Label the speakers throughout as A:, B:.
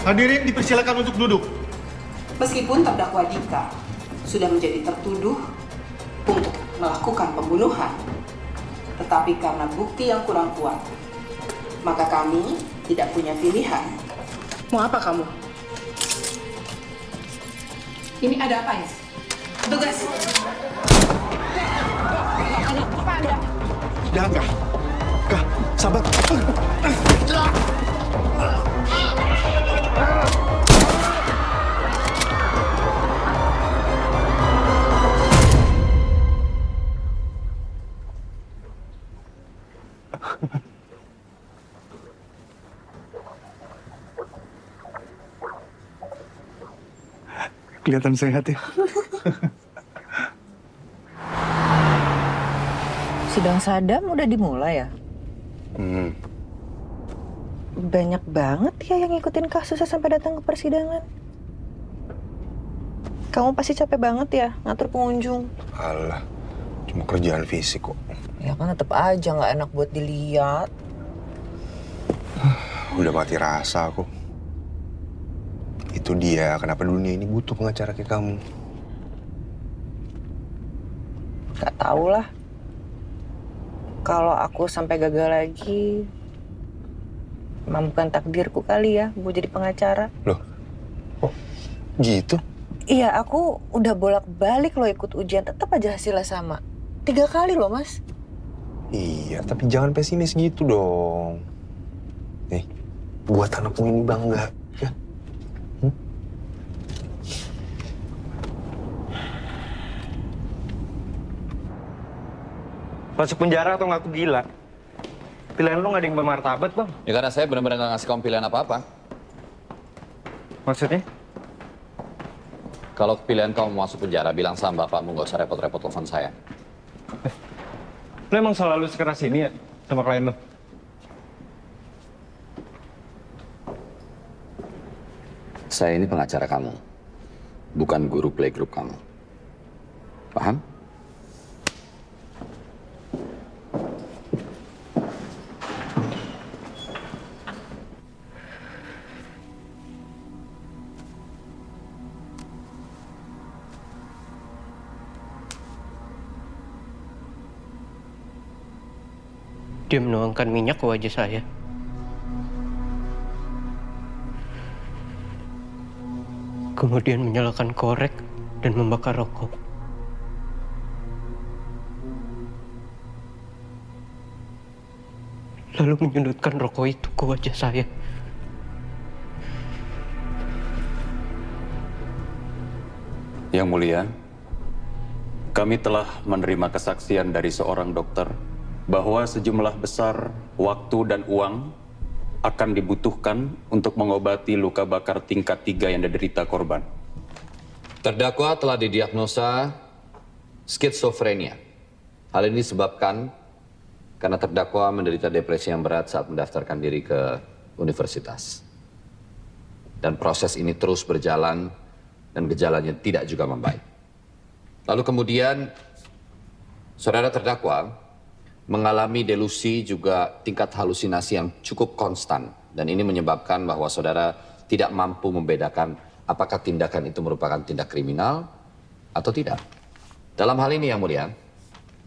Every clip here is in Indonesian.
A: Hadirin dipersilakan untuk duduk.
B: Meskipun terdakwa Dika sudah menjadi tertuduh untuk melakukan pembunuhan, tetapi karena bukti yang kurang kuat, maka kami tidak punya pilihan. Mau apa kamu? Ini ada apa ya? Tugas. Apa Anda?
A: Jangan, Kak. Kak, sabar. Kelihatan sehat ya.
C: Sidang Sadam udah dimulai ya? Banyak banget ya yang ngikutin kasusnya sampai datang ke persidangan. Kamu pasti capek banget ya ngatur pengunjung.
D: Alah, cuma kerjaan fisik kok.
C: Ya kan tetep aja nggak enak buat dilihat.
D: Udah mati rasa aku. Itu dia kenapa dunia ini butuh pengacara kayak kamu.
C: Gak tau lah. Kalau aku sampai gagal lagi, emang bukan takdirku kali ya buat jadi pengacara.
D: Loh, oh gitu?
C: Iya, aku udah bolak-balik loh ikut ujian, tetap aja hasilnya sama. 3 kali loh, Mas.
D: Iya, tapi jangan pesimis gitu dong. Nih, buat anakmu ini bangga, ya.
E: Masuk penjara atau ngaku gila? Pilihan lu nggak ada yang bermartabat, Bang.
F: Ya karena saya benar-benar nggak ngasih kamu pilihan apa-apa.
E: Maksudnya?
F: Kalau pilihan kamu mau masuk penjara, bilang sama bapakmu, nggak usah repot-repot telepon saya.
E: Lu emang selalu sekeras ini ya sama klien lu?
F: Saya ini pengacara kamu, bukan guru playgroup kamu. Paham?
E: Dia menuangkan minyak ke wajah saya. Kemudian menyalakan korek dan membakar rokok. Lalu menyundutkan rokok itu ke wajah saya.
F: Yang Mulia, kami telah menerima kesaksian dari seorang dokter bahwa sejumlah besar waktu dan uang akan dibutuhkan untuk mengobati luka bakar tingkat 3 yang diderita korban. Terdakwa telah didiagnosa skizofrenia. Hal ini disebabkan karena terdakwa menderita depresi yang berat saat mendaftarkan diri ke universitas. Dan proses ini terus berjalan dan gejalanya tidak juga membaik. Lalu kemudian saudara terdakwa mengalami delusi juga tingkat halusinasi yang cukup konstan. Dan ini menyebabkan bahwa saudara tidak mampu membedakan apakah tindakan itu merupakan tindak kriminal atau tidak. Dalam hal ini yang mulia,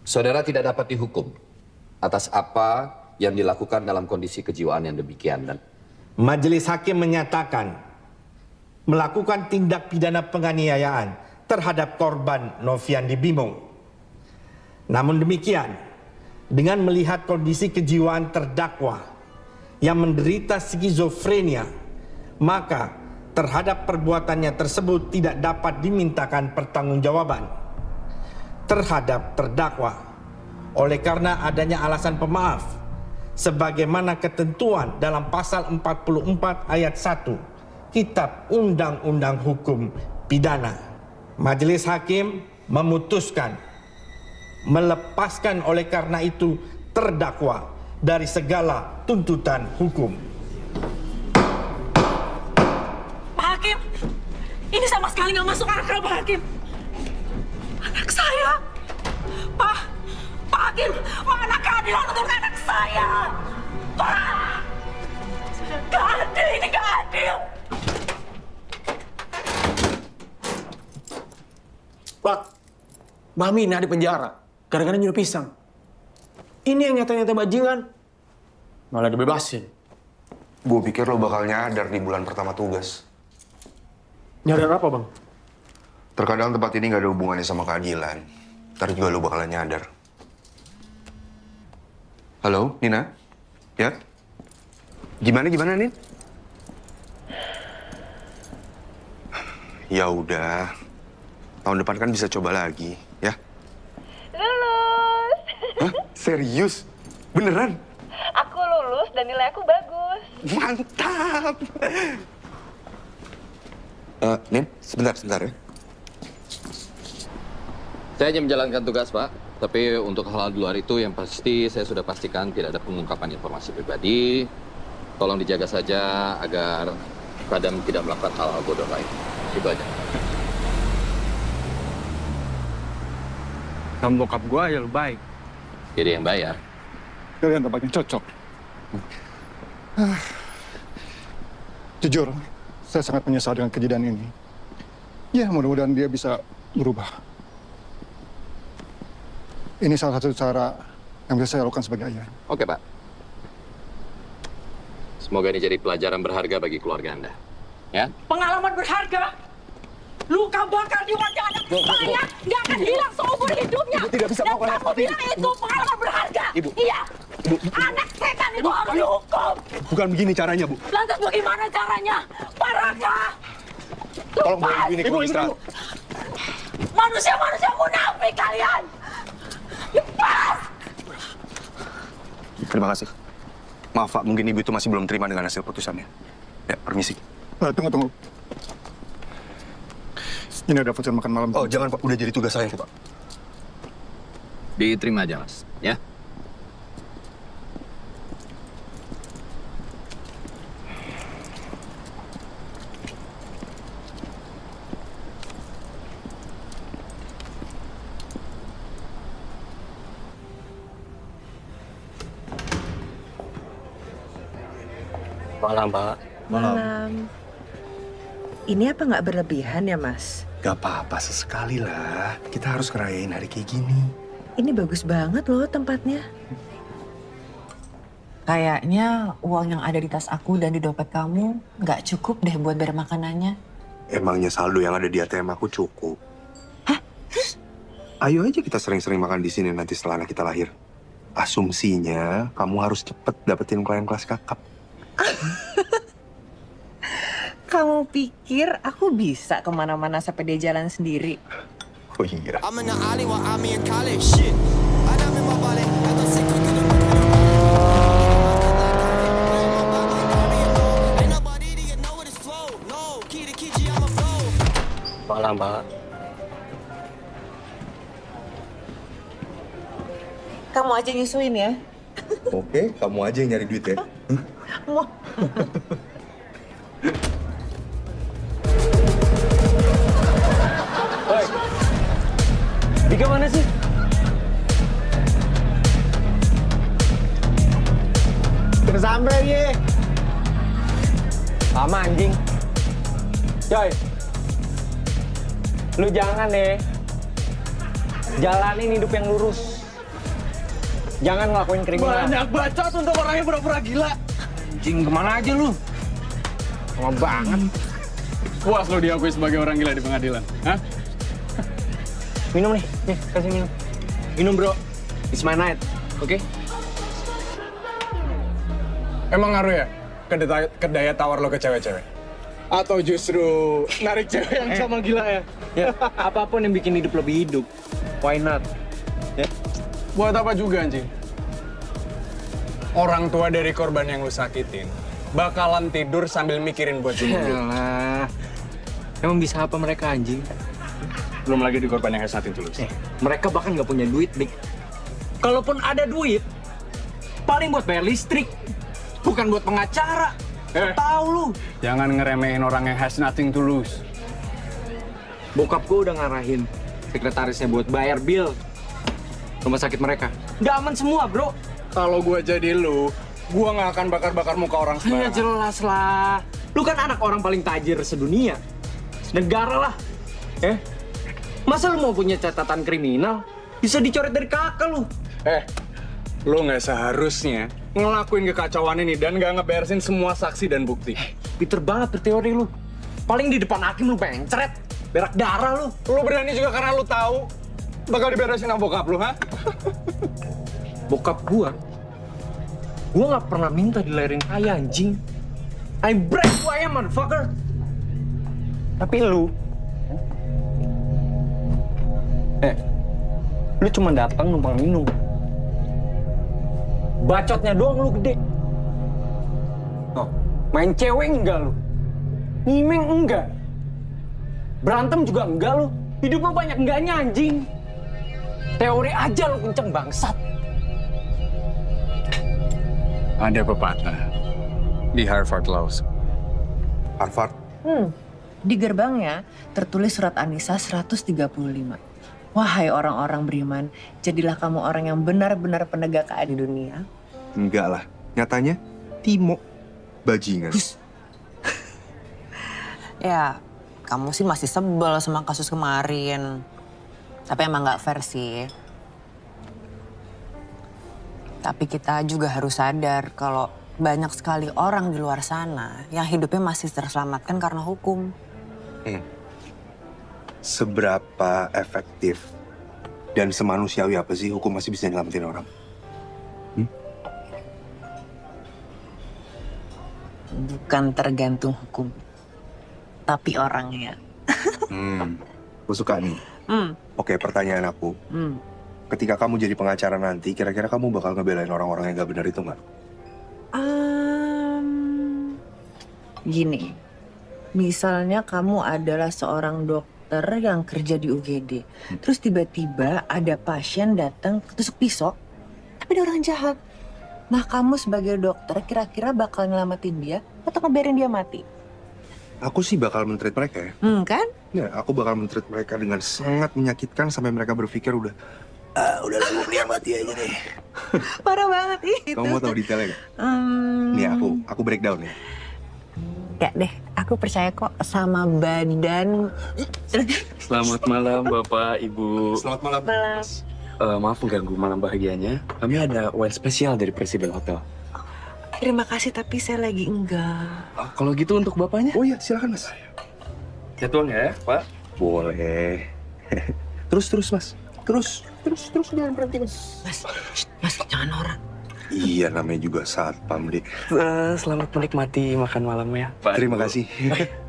F: saudara tidak dapat dihukum atas apa yang dilakukan dalam kondisi kejiwaan yang demikian. Dan
G: Majelis Hakim menyatakan melakukan tindak pidana penganiayaan terhadap korban Noviandi Bimo. Namun demikian, dengan melihat kondisi kejiwaan terdakwa yang menderita skizofrenia, maka terhadap perbuatannya tersebut tidak dapat dimintakan pertanggungjawaban terhadap terdakwa oleh karena adanya alasan pemaaf sebagaimana ketentuan dalam pasal 44 ayat 1 Kitab Undang-Undang Hukum Pidana. Majelis Hakim memutuskan melepaskan oleh karena itu terdakwa dari segala tuntutan hukum.
B: Pak Hakim, ini sama sekali nggak masuk akal, Pak Hakim. Anak saya, Pak Hakim, mana keadilan untuk anak saya? Pak, gak adil, ini gak adil.
H: Pak, Mami ini di penjara. Kadang-kadang nyuruh pisang. Ini yang nyata-nyata bajingan. Malah dibebasin.
D: Gue pikir lo bakal nyadar di bulan pertama tugas.
H: Nyadar apa, Bang?
D: Terkadang tempat ini gak ada hubungannya sama keadilan. Ntar juga lo bakalan nyadar. Halo, Nina? Ya? Gimana, Nin? Ya udah. Tahun depan kan bisa coba lagi, ya?
C: Lulus.
D: Hah? Serius? Beneran?
C: Aku lulus dan nilai aku bagus.
D: Mantap! Nin, sebentar ya.
F: Saya hanya menjalankan tugas, Pak. Tapi untuk hal-hal di luar itu yang pasti saya sudah pastikan tidak ada pengungkapan informasi pribadi. Tolong dijaga saja agar Kadam tidak melakukan hal-hal bodoh lain. Itu aja.
E: Sama bokap gue aja lu baik.
F: Jadi yang bayar.
I: Kalian tampaknya cocok. Jujur, saya sangat menyesal dengan kejadian ini. Ya, mudah-mudahan dia bisa berubah. Ini salah satu cara yang bisa saya lakukan sebagai ayah.
F: Oke, Pak. Semoga ini jadi pelajaran berharga bagi keluarga Anda. Ya?
J: Pengalaman berharga. Luka bakar di wajah anak saya nggak akan hilang seumur hidupnya.
I: Ibu tidak bisa
J: Dan
I: melakukan
J: kamu bilang itu pengalaman berharga.
I: Ibu.
J: Iya. Anak setan itu harus dihukum.
I: Bukan begini caranya, Bu.
J: Lantas bagaimana caranya? Pak Raka.
I: Tolong bawa ibu ini ke ruang istirahat.
J: Manusia-manusia munafik kalian. Lepas.
D: Terima kasih. Maaf, Pak. Mungkin ibu itu masih belum terima dengan hasil putusannya. Ya, permisi.
I: Tunggu. Ini ada voucher makan malam.
D: Oh, jangan, Pak. Udah jadi tugas saya, Pak.
F: Diterima aja, Mas. Ya?
H: Malam, Pak.
C: Malam. Ini apa nggak berlebihan ya, Mas?
D: Gak apa-apa, sesekali lah. Kita harus ngerayain hari kayak gini.
C: Ini bagus banget loh tempatnya.
K: Kayaknya uang yang ada di tas aku dan di dompet kamu nggak cukup deh buat bayar makanannya.
D: Emangnya saldo yang ada di ATM aku cukup?
K: Hah? Terus?
D: Ayo aja kita sering-sering makan di sini nanti setelah anak kita lahir. Asumsinya kamu harus cepet dapetin klien kelas kakap.
C: Kamu pikir aku bisa kemana-mana sampai dia jalan sendiri?
D: Oh iya.
H: Malam, Pak.
C: Kamu aja nyusuin ya.
D: Oke, kamu aja yang nyari duit ya.
C: Wah.
H: Woi. Dika mana sih? Udah sampai dia. Lama anjing. Coy. Lu jangan deh. Jalanin hidup yang lurus. Jangan ngelakuin kriminal.
E: Banyak bacot untuk orang yang pura-pura gila.
H: Anjing, kemana aja lu? Lama banget.
E: Puas lo diakui sebagai orang gila di pengadilan. Hah?
H: Minum nih, kasih minum. Minum, bro. It's my night, oke?
E: Emang ngaruh ya ke daya tawar lo ke cewek-cewek? Atau justru narik cewek yang sama gila ya?
H: Ya, apapun yang bikin hidup lebih hidup. Why not? Ya.
E: Buat apa juga anjing? Orang tua dari korban yang lu sakitin bakalan tidur sambil mikirin buat hidup.
H: Yalah. Emang bisa apa mereka anjing?
E: Belum lagi di korban yang hesatin tulus.
H: Mereka bahkan nggak punya duit, Dik. Kalaupun ada duit, paling buat bayar listrik. Bukan buat pengacara. Tahu lu.
E: Jangan ngeremehin orang yang has nothing to lose.
H: Bokap gue udah ngarahin sekretarisnya buat bayar bill rumah sakit mereka. Nggak aman semua, bro.
E: Kalau gua jadi lu, gua nggak akan bakar-bakar muka orang
H: Ya
E: sembarangan.
H: jelas lah. Lu kan anak orang paling tajir sedunia. Negara lah. Masa lu mau punya catatan kriminal? Bisa dicoret dari kakak lu.
E: Lu nggak seharusnya ngelakuin kekacauan ini dan nggak ngeberesin semua saksi dan bukti.
H: Pinter banget berteori lu. Paling di depan hakim lu pencret, berak darah lu.
E: Lu berani juga karena lu tahu bakal diberesin sama bokap lu, ha?
H: Bokap gua nggak pernah minta dilahirin kaya, anjing. I break who I am, motherfucker. Tapi lu cuma datang numpang minum. Bacotnya doang lu gede. Oh, main cewek enggak lu? Nyimeng enggak? Berantem juga enggak lu? Hidup lu banyak enggaknya, anjing. Teori aja lu kenceng bangsat.
E: Ada pepatah di Harvard Law School.
D: Harvard.
C: Di gerbangnya tertulis surat An-Nisa 135. Wahai orang-orang beriman, jadilah kamu orang yang benar-benar penegak keadilan di dunia.
D: Enggak lah. Nyatanya, Timo. Bajingan.
K: Ya, kamu sih masih sebel sama kasus kemarin. Tapi emang nggak fair sih. Tapi kita juga harus sadar kalau banyak sekali orang di luar sana yang hidupnya masih terselamatkan karena hukum.
D: Seberapa efektif dan semanusiawi apa sih hukum masih bisa nyelamatin orang?
C: Bukan tergantung hukum, tapi orangnya.
D: Aku suka nih. Oke, pertanyaan aku. Ketika kamu jadi pengacara nanti, kira-kira kamu bakal ngebelain orang-orang yang gak benar itu nggak?
C: Gini, misalnya kamu adalah seorang dokter yang kerja di UGD. Terus tiba-tiba ada pasien datang ketusuk pisau, tapi ada orang jahat. Nah, kamu sebagai dokter kira-kira bakal nyelamatin dia atau ngebiarin dia mati?
D: Aku sih bakal men-treat mereka ya.
C: Kan?
D: Ya, aku bakal men-treat mereka dengan sangat menyakitkan sampai mereka berpikir udah lah, dia mati aja deh.
C: Parah banget itu.
D: Kamu mau tahu detailnya nggak? Nih, aku breakdown ya.
C: Ya deh, aku percaya kok sama badan.
L: Selamat malam Bapak, Ibu.
D: Selamat malam.
L: Maaf mengganggu malam bahagianya. Kami ada wine spesial dari Presiden Hotel.
C: Terima kasih, tapi saya lagi enggak.
L: Kalau gitu untuk Bapaknya?
D: Oh iya, silakan Mas.
L: Ya tuang ya, Pak.
D: Boleh. Terus Mas. Terus jangan berhenti Mas.
C: Mas, jangan norak.
D: Iya, namanya juga satpam deh.
L: Selamat menikmati makan malamnya, Pak.
D: Terima kasih.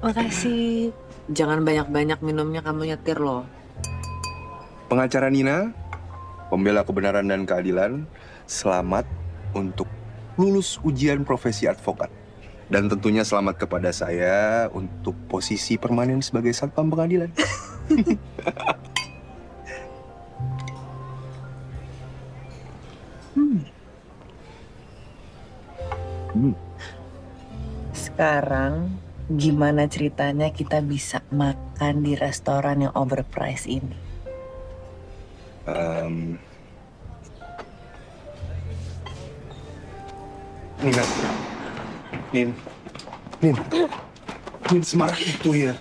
C: Makasih. Jangan banyak-banyak minumnya, kamu nyetir loh.
D: Pengacara Nina, pembela kebenaran dan keadilan, selamat untuk lulus ujian profesi advokat. Dan tentunya selamat kepada saya untuk posisi permanen sebagai satpam pengadilan.
C: Sekarang, gimana ceritanya kita bisa makan di restoran yang overpriced ini?
D: Nin, semarah itu ya.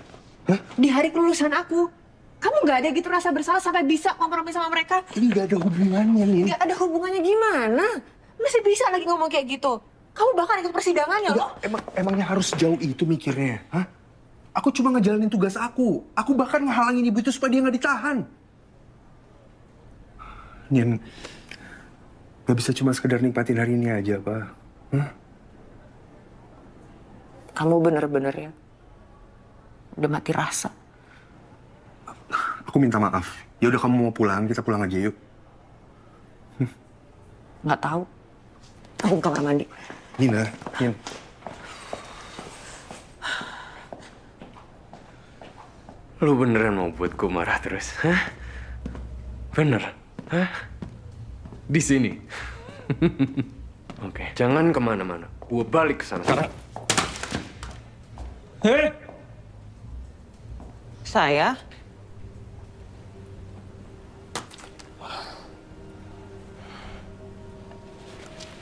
D: Hah?
K: Di hari kelulusan aku, kamu nggak ada gitu rasa bersalah sampai bisa kompromi sama mereka?
D: Ini nggak ada hubungannya, Nin.
K: Nggak ada hubungannya gimana? Masih bisa lagi ngomong kayak gitu? Kamu bahkan ikut persidangannya loh.
D: Emangnya harus jauh itu mikirnya, hah? Aku cuma ngejalanin tugas aku. Aku bahkan ngehalangin ibu itu supaya dia nggak ditahan. Nin, nggak bisa cuma sekedar nikmatin hari ini aja, Pak. Hah?
K: Kamu bener-bener ya udah mati rasa.
D: Aku minta maaf. Ya udah, kamu mau pulang, kita pulang aja yuk.
K: Nggak tahu. Aku ke kamar mandi.
D: Nina, Nin.
L: Lu beneran mau buat gue marah terus? Hah? Bener? Hah? Di sini? Oke, jangan kemana-mana. Gue balik ke sana.
H: Hei!
K: Saya?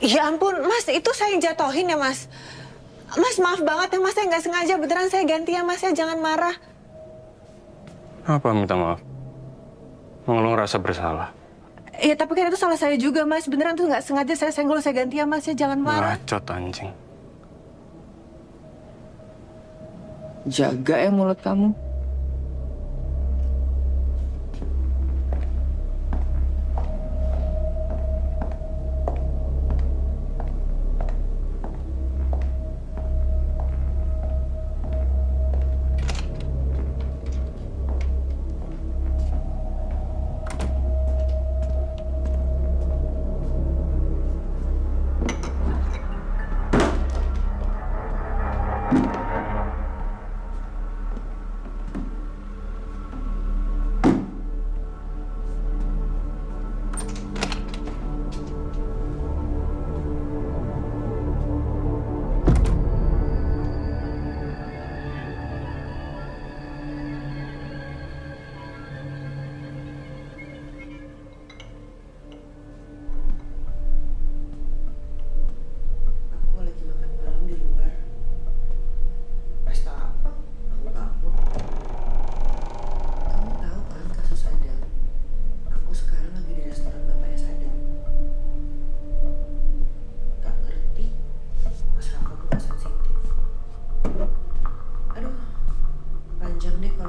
K: Ya ampun, Mas, itu saya yang jatohin ya, Mas. Mas, maaf banget ya, Mas, saya nggak sengaja. Beneran saya ganti ya, Mas, ya. Jangan marah.
L: Apa minta maaf? Lo ngerasa bersalah?
C: Ya tapi kan itu salah saya juga Mas. Beneran tuh nggak sengaja saya senggol, saya ganti ya Mas ya. Jangan marah.
L: Bacot anjing.
C: Jaga ya mulut kamu.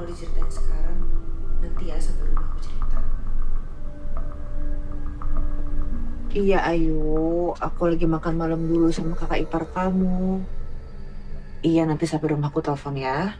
K: Diceritain sekarang, nanti ya sampai rumah aku cerita.
C: Iya Ayu, aku lagi makan malam dulu sama kakak ipar kamu. Iya nanti sampai rumah aku telepon ya.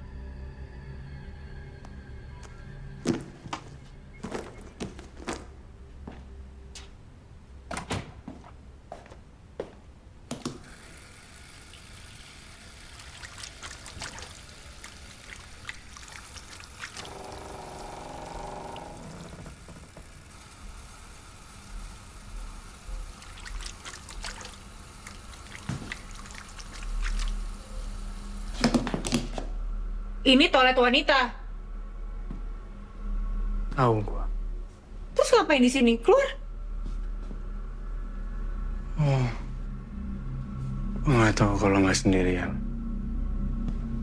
C: Ini toilet wanita.
L: Tahu gua.
C: Terus ngapain di sini? Keluar.
L: Oh. Gua nggak tahu kalau nggak sendirian.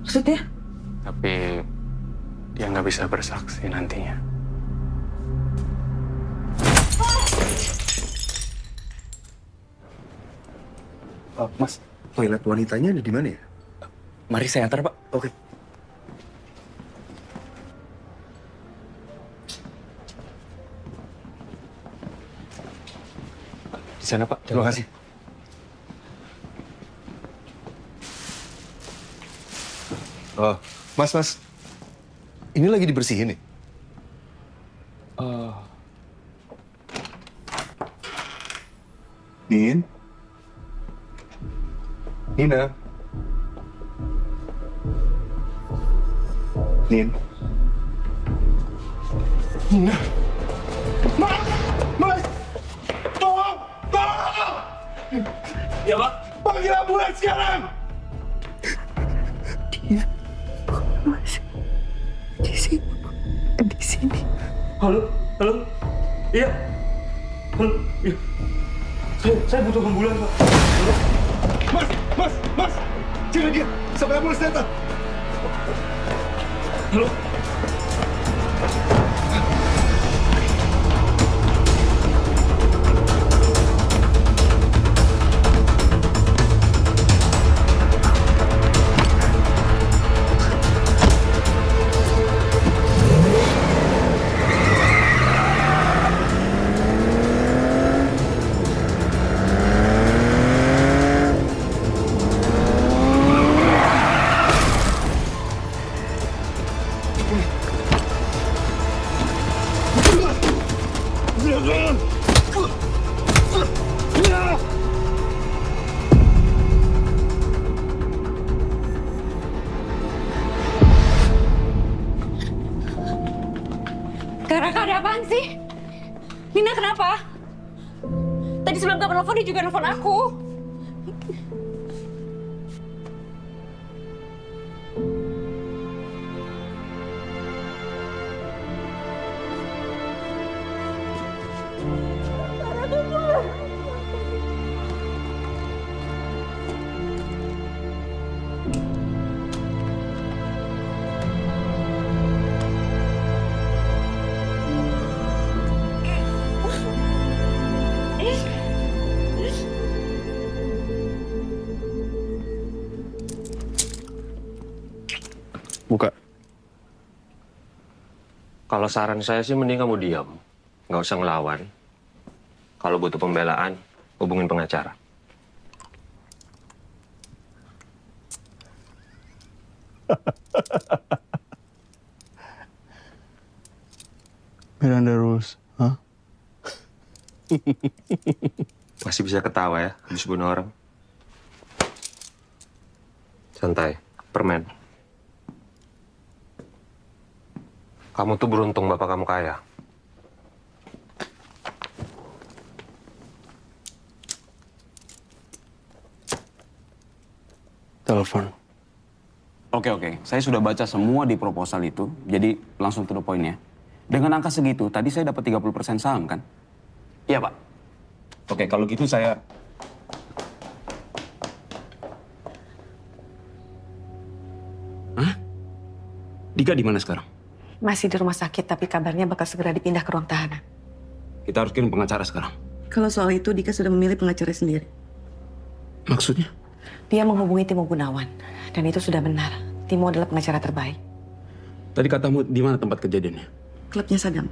C: Maksudnya?
L: Tapi dia nggak bisa bersaksi nantinya.
D: Mas, toilet wanitanya ada di mana ya?
M: Mari saya antar, Pak.
D: Oke.
M: Di sana, Pak.
D: Terima kasih. Oh, Mas. Ini lagi dibersihin nih? Nina. Nin.
A: Nina. Mas! Tolong! Tolong!
M: Ya, Pak.
A: Panggil ambulans sekarang!
C: Dia masih di sini. Di sini.
M: Halo? Iya. Halo? Iya. Saya butuh ambulans, Pak. Halo?
A: Mas! Jangan dia! Sampai ambulans datang!
M: Halo?
J: Raka, ada apaan sih? Nina kenapa? Tadi sebelum kamu nelfon, dia juga nelfon aku.
E: Buka.
L: Kalau saran saya sih mending kamu diam. Nggak usah ngelawan. Kalau butuh pembelaan, hubungin pengacara.
I: Miranda Rose, hah?
L: Masih bisa ketawa ya, habis bunuh orang. Santai, permen. Kamu tuh beruntung bapak kamu kaya.
I: Telepon.
N: Oke. Saya sudah baca semua di proposal itu, jadi langsung to the point ya. Dengan angka segitu, tadi saya dapat 30% saham kan? Iya, Pak. Oke, kalau gitu saya... Hah? Dika di mana sekarang?
O: Masih di rumah sakit, tapi kabarnya bakal segera dipindah ke ruang tahanan.
N: Kita harus kirim pengacara sekarang.
O: Kalau soal itu, Dika sudah memilih pengacara sendiri.
N: Maksudnya?
O: Dia menghubungi Timo Gunawan, dan itu sudah benar. Timo adalah pengacara terbaik.
N: Tadi katamu di mana tempat kejadiannya?
O: Klubnya Sadam.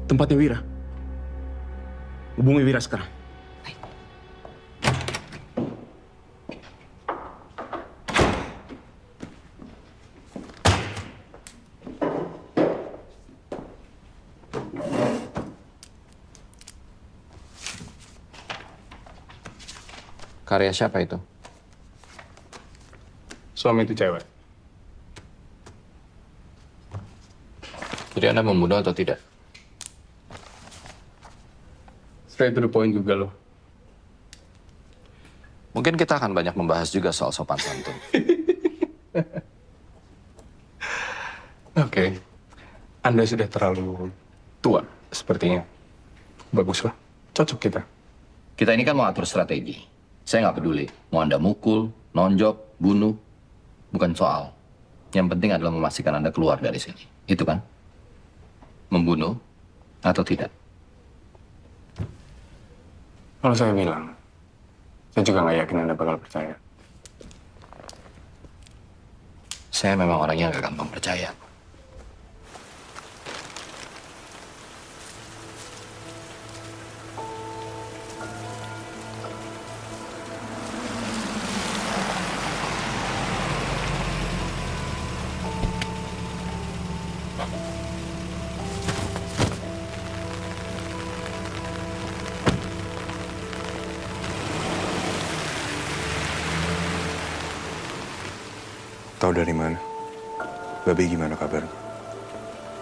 N: Tempatnya Wira. Hubungi Wira sekarang.
F: Karya siapa itu?
E: Suami itu cewek.
F: Jadi Anda membunuh atau tidak?
E: Straight to the point juga loh.
F: Mungkin kita akan banyak membahas juga soal sopan santun.
E: Oke. Anda sudah terlalu tua sepertinya. Baguslah. Cocok kita.
P: Kita ini kan mau atur strategi. Saya nggak peduli. Mau Anda mukul, nonjok, bunuh. Bukan soal. Yang penting adalah memastikan Anda keluar dari sini. Itu kan? Membunuh atau tidak?
E: Kalau saya bilang, saya juga nggak yakin Anda bakal percaya.
P: Saya memang orangnya nggak gampang percaya.
D: Tahu dari mana? Babe gimana kabar?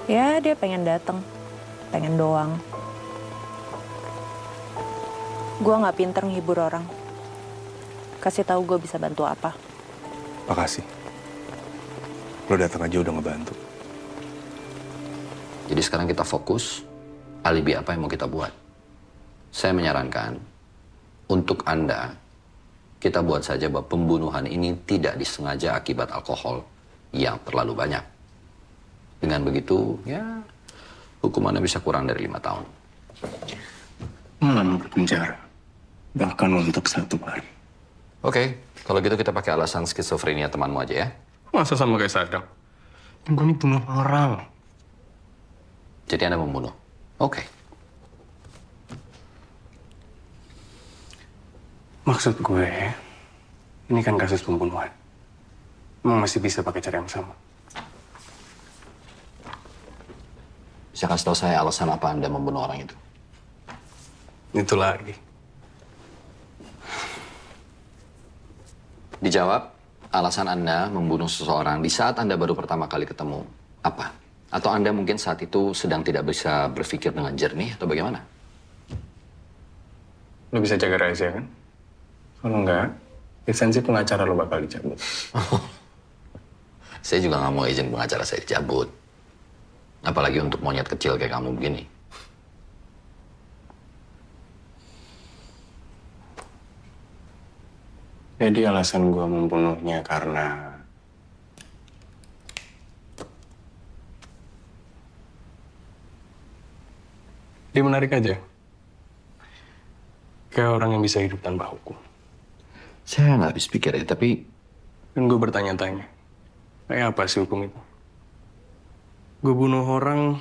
K: Ya, dia pengen datang. Pengen doang. Gua nggak pinter nghibur orang. Kasih tahu gue bisa bantu apa.
D: Makasih. Lo datang aja udah ngebantu.
P: Jadi sekarang kita fokus, alibi apa yang mau kita buat. Saya menyarankan, untuk Anda, kita buat saja bahwa pembunuhan ini tidak disengaja akibat alkohol yang terlalu banyak. Dengan begitu, ya hukumannya bisa kurang dari 5 tahun.
E: Malam berpenjara. Bahkan untuk 1 hari.
P: Oke, kalau gitu kita pakai alasan skizofrenia temanmu aja ya.
E: Masa sama kayak Sadam? Gue ini bunuh orang.
P: Jadi Anda membunuh? Oke.
E: Maksud gue, ini kan kasus pembunuhan. Emang masih bisa pakai cara yang sama?
P: Bisa kasih tahu saya alasan apa Anda membunuh orang itu?
E: Itu lagi.
P: Dijawab, alasan Anda membunuh seseorang di saat Anda baru pertama kali ketemu, apa? Atau Anda mungkin saat itu sedang tidak bisa berpikir dengan jernih atau bagaimana?
E: Lo bisa jaga rahasia kan? Kalau enggak, lisensi pengacara lo bakal dicabut.
P: Saya juga nggak mau izin pengacara saya dicabut. Apalagi untuk monyet kecil kayak kamu begini.
E: Jadi alasan gue membunuhnya karena... dia menarik aja. Kayak orang yang bisa hidup tanpa hukum.
P: Saya nggak habis pikir ya, tapi...
E: Dan gue bertanya-tanya.
L: Kayak apa sih hukum itu? Gue bunuh orang,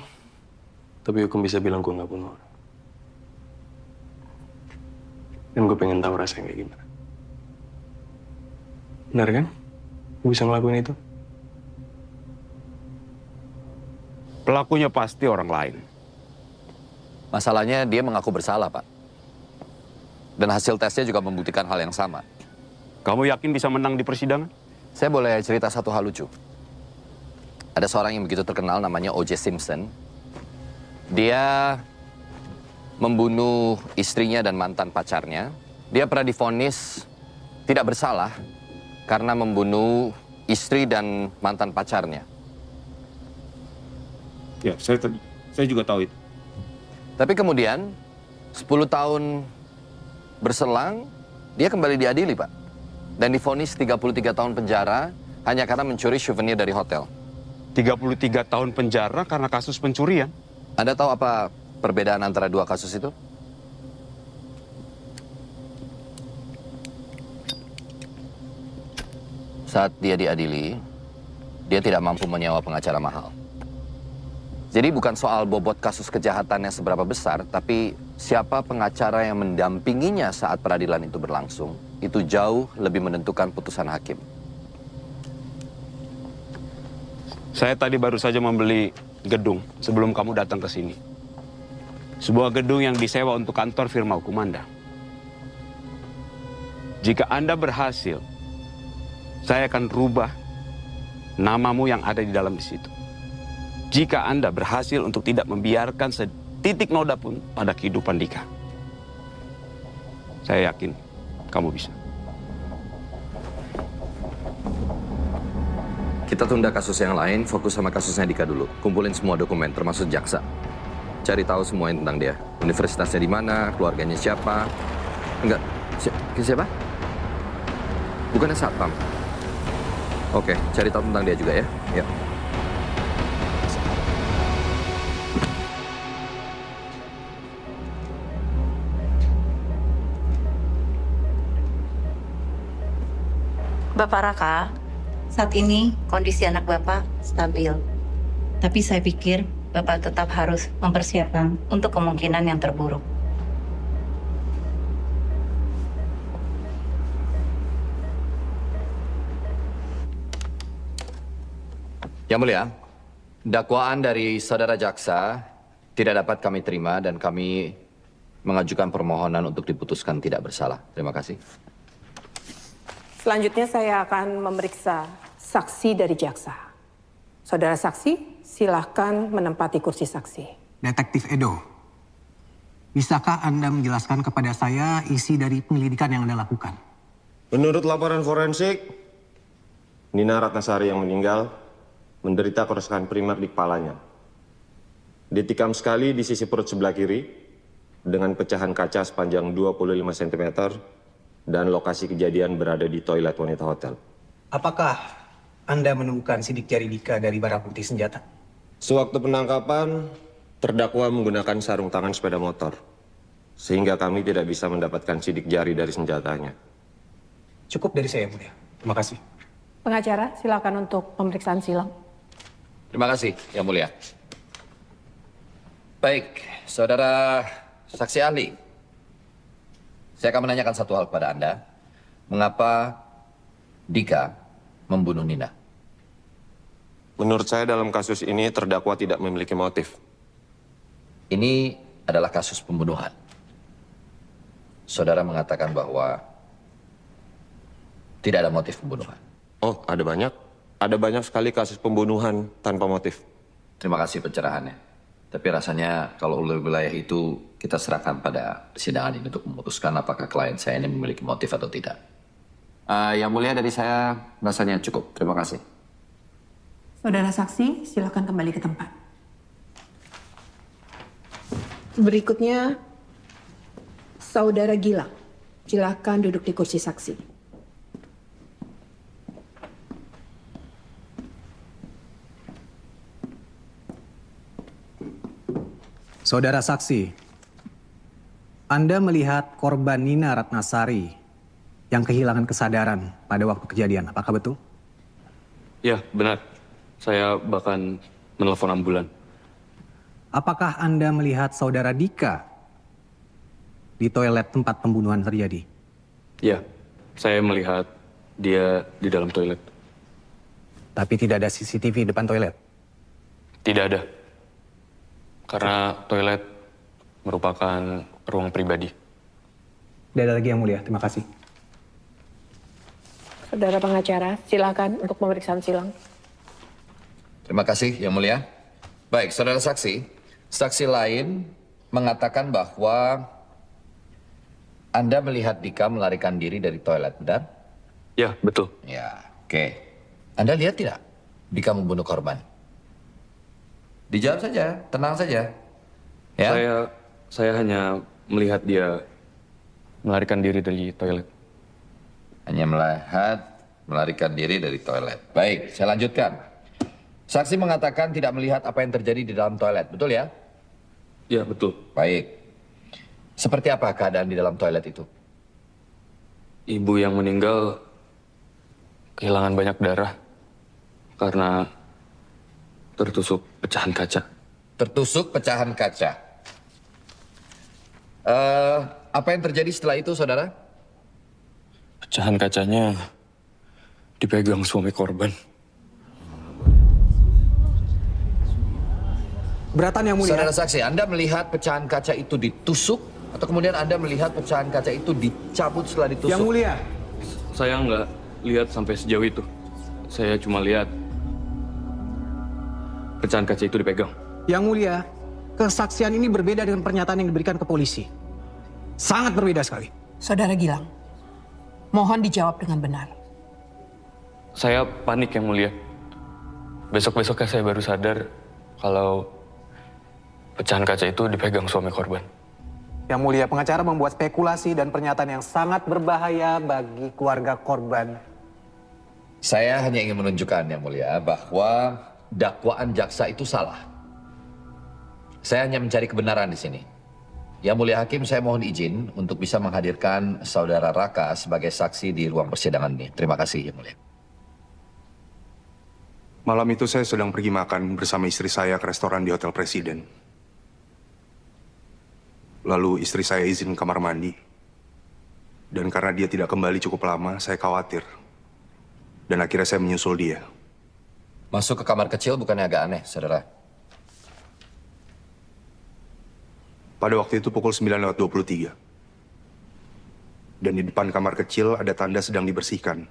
L: tapi hukum bisa bilang gue nggak bunuh orang. Dan gue pengen tahu rasanya kayak gimana. Benar kan? Gue bisa ngelakuin itu?
N: Pelakunya pasti orang lain.
P: Masalahnya dia mengaku bersalah, Pak. Dan hasil tesnya juga membuktikan hal yang sama.
N: Kamu yakin bisa menang di persidangan?
P: Saya boleh cerita satu hal lucu. Ada seorang yang begitu terkenal namanya O.J. Simpson. Dia membunuh istrinya dan mantan pacarnya. Dia pernah divonis tidak bersalah karena membunuh istri dan mantan pacarnya.
Q: Ya, saya juga tahu itu.
P: Tapi kemudian 10 tahun berselang, dia kembali diadili, Pak. Dan divonis 33 tahun penjara hanya karena mencuri souvenir dari hotel.
N: 33 tahun penjara karena kasus pencurian?
P: Anda tahu apa perbedaan antara dua kasus itu? Saat dia diadili, dia tidak mampu menyewa pengacara mahal. Jadi bukan soal bobot kasus kejahatannya seberapa besar, tapi siapa pengacara yang mendampinginya saat peradilan itu berlangsung, itu jauh lebih menentukan putusan hakim.
N: Saya tadi baru saja membeli gedung sebelum kamu datang ke sini. Sebuah gedung yang disewa untuk kantor firma hukum Anda. Jika Anda berhasil, saya akan rubah namamu yang ada di dalam di situ. Jika Anda berhasil untuk tidak membiarkan setitik noda pun pada kehidupan Dika, saya yakin kamu bisa.
P: Kita tunda kasus yang lain, fokus sama kasusnya Dika dulu. Kumpulin semua dokumen, termasuk jaksa. Cari tahu semuanya tentang dia. Universitasnya di mana, keluarganya siapa. Enggak, siapa? Bukannya satpam. Oke, cari tahu tentang dia juga ya. Yuk.
R: Bapak Raka, saat ini kondisi anak Bapak stabil. Tapi saya pikir Bapak tetap harus mempersiapkan untuk kemungkinan yang terburuk.
P: Yang mulia, dakwaan dari saudara jaksa tidak dapat kami terima dan kami mengajukan permohonan untuk diputuskan tidak bersalah. Terima kasih.
B: Selanjutnya saya akan memeriksa saksi dari jaksa. Saudara saksi, silahkan menempati kursi saksi.
S: Detektif Edo, bisakah Anda menjelaskan kepada saya isi dari penyelidikan yang Anda lakukan?
Q: Menurut laporan forensik, Nina Ratnasari yang meninggal menderita kerusakan primer di kepalanya. Ditikam sekali di sisi perut sebelah kiri dengan pecahan kaca sepanjang 25 cm dan lokasi kejadian berada di toilet wanita hotel.
S: Apakah Anda menemukan sidik jari Dika dari barang bukti senjata?
Q: Sewaktu penangkapan, terdakwa menggunakan sarung tangan sepeda motor, sehingga kami tidak bisa mendapatkan sidik jari dari senjatanya.
S: Cukup dari saya, Mulia. Terima kasih.
B: Pengacara, silakan untuk pemeriksaan silang.
P: Terima kasih, Yang Mulia. Baik, saudara saksi ahli. Saya akan menanyakan satu hal kepada Anda. Mengapa Dika membunuh Nina?
Q: Menurut saya dalam kasus ini terdakwa tidak memiliki motif.
P: Ini adalah kasus pembunuhan. Saudara mengatakan bahwa tidak ada motif pembunuhan.
Q: Oh, ada banyak. Ada banyak sekali kasus pembunuhan tanpa motif.
P: Terima kasih pencerahannya. Tapi rasanya kalau wilayah itu kita serahkan pada persidangan ini untuk memutuskan apakah klien saya ini memiliki motif atau tidak. Yang mulia dari saya rasanya cukup. Terima kasih.
B: Saudara saksi, silakan kembali ke tempat. Berikutnya, Saudara Gilang. Silakan duduk di kursi saksi.
S: Saudara saksi, Anda melihat korban Nina Ratnasari yang kehilangan kesadaran pada waktu kejadian, apakah betul?
L: Ya, benar. Saya bahkan menelpon ambulan.
S: Apakah Anda melihat saudara Dika di toilet tempat pembunuhan terjadi?
L: Ya, saya melihat dia di dalam toilet.
S: Tapi tidak ada CCTV di depan toilet?
L: Tidak ada. Karena toilet merupakan ruang pribadi.
S: Tidak ada lagi yang mulia, terima kasih.
O: Saudara pengacara, silakan untuk pemeriksaan silang.
P: Terima kasih, Yang Mulia. Baik, saudara saksi. Saksi lain mengatakan bahwa Anda melihat Dika melarikan diri dari toilet, benar?
L: Ya, betul.
P: Ya, oke. Anda lihat tidak Dika membunuh korban? Dijawab saja, tenang saja. Ya?
L: Saya hanya melihat dia melarikan diri dari toilet.
P: Hanya melihat melarikan diri dari toilet. Baik, saya lanjutkan. Saksi mengatakan tidak melihat apa yang terjadi di dalam toilet, betul ya?
L: Ya, betul.
P: Baik. Seperti apa keadaan di dalam toilet itu?
L: Ibu yang meninggal kehilangan banyak darah karena tertusuk pecahan kaca.
P: Tertusuk pecahan kaca. Apa yang terjadi setelah itu, saudara?
L: Pecahan kacanya dipegang suami korban.
S: Keberatan Yang Mulia.
P: Saudara saksi, Anda melihat pecahan kaca itu ditusuk atau kemudian Anda melihat pecahan kaca itu dicabut setelah ditusuk?
S: Yang Mulia.
L: Saya nggak lihat sampai sejauh itu. Saya cuma lihat pecahan kaca itu dipegang.
S: Yang Mulia, kesaksian ini berbeda dengan pernyataan yang diberikan ke polisi. Sangat berbeda sekali.
B: Saudara Gilang, mohon dijawab dengan benar.
L: Saya panik, Yang Mulia. Besok-besoknya saya baru sadar kalau pecahan kaca itu dipegang suami korban.
S: Yang Mulia, pengacara membuat spekulasi dan pernyataan yang sangat berbahaya bagi keluarga korban.
P: Saya hanya ingin menunjukkan, Yang Mulia, bahwa dakwaan jaksa itu salah. Saya hanya mencari kebenaran di sini. Yang Mulia Hakim, saya mohon izin untuk bisa menghadirkan Saudara Raka sebagai saksi di ruang persidangan ini. Terima kasih, Yang Mulia.
D: Malam itu saya sedang pergi makan bersama istri saya ke restoran di Hotel Presiden. Lalu istri saya izin kamar mandi. Dan karena dia tidak kembali cukup lama, saya khawatir. Dan akhirnya saya menyusul dia.
P: Masuk ke kamar kecil bukannya agak aneh, saudara?
D: Pada waktu itu pukul 9:23. Dan di depan kamar kecil ada tanda sedang dibersihkan.